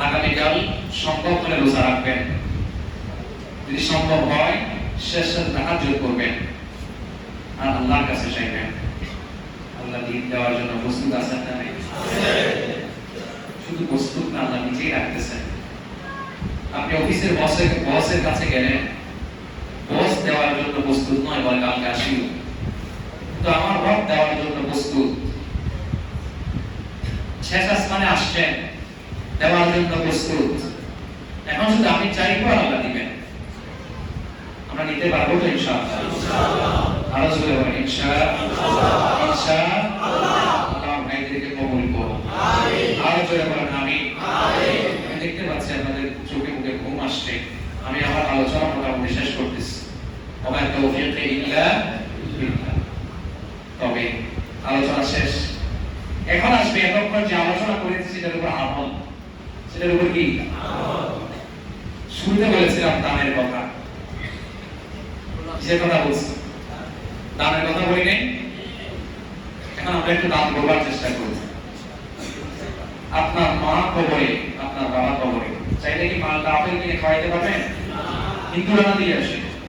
আগামীকাল সম্ভব হলে রোজা রাখবেন, যদি সম্ভব হয় শেষে তাহাজ্জুদ করবেন আর আল্লাহর কাছে চাইবেন। আল্লাহ দিন দেওয়ার জন্য প্রস্তুত আছেন না? শুধু প্রস্তুত না, আল্লাহ নিজেই রাখতেছেন। আপনি অফিসের বসের কাছে গেলেন, বস দেওয়ার জন্য প্রস্তুত নয়, বলে কালকে আসিও, কিন্তু আমার রব দেওয়ার জন্য প্রস্তুত। শেষ আসমানে আসছেন, দেওয়ার জন্য প্রস্তুত। এখন শুধু আমি চাইবো আর আল্লাহ দিবেন। আমরা নিতে পারবো তো ইনশাআল্লাহ? আরো জোরে বলেন ইনশাআল্লাহ। আল্লাহ ভাইদেরকে কবুল করুন, আমিন। আরো জোরে বলেন আমিন। আমি দেখতে পাচ্ছি আপনাদের চোখে মুখে ঘুম আসছে। আমি আমার আলোচনা মোটামুটি শেষ করতেছি। ওমা তাওফীক ইল্লা বিল্লাহ। তবে আলোচনা শেষ, এখন আসবে এতক্ষণ যে আলোচনা করেছি সেটার উপর আমল। সেটার উপর কি আমল? শুরুতে বলেছিলাম দানের কথা, কিসের কথা বলছি? দানের কথা বলি নাই? এখন আমরা একটু দান করবার চেষ্টা করি। আপনার মা কবরে, আপনার বাবা কবরে, চাইলে কি মালটা আপেল কিনে খাওয়াইতে পারবেন? হিন্দুরা না দিয়ে আসে।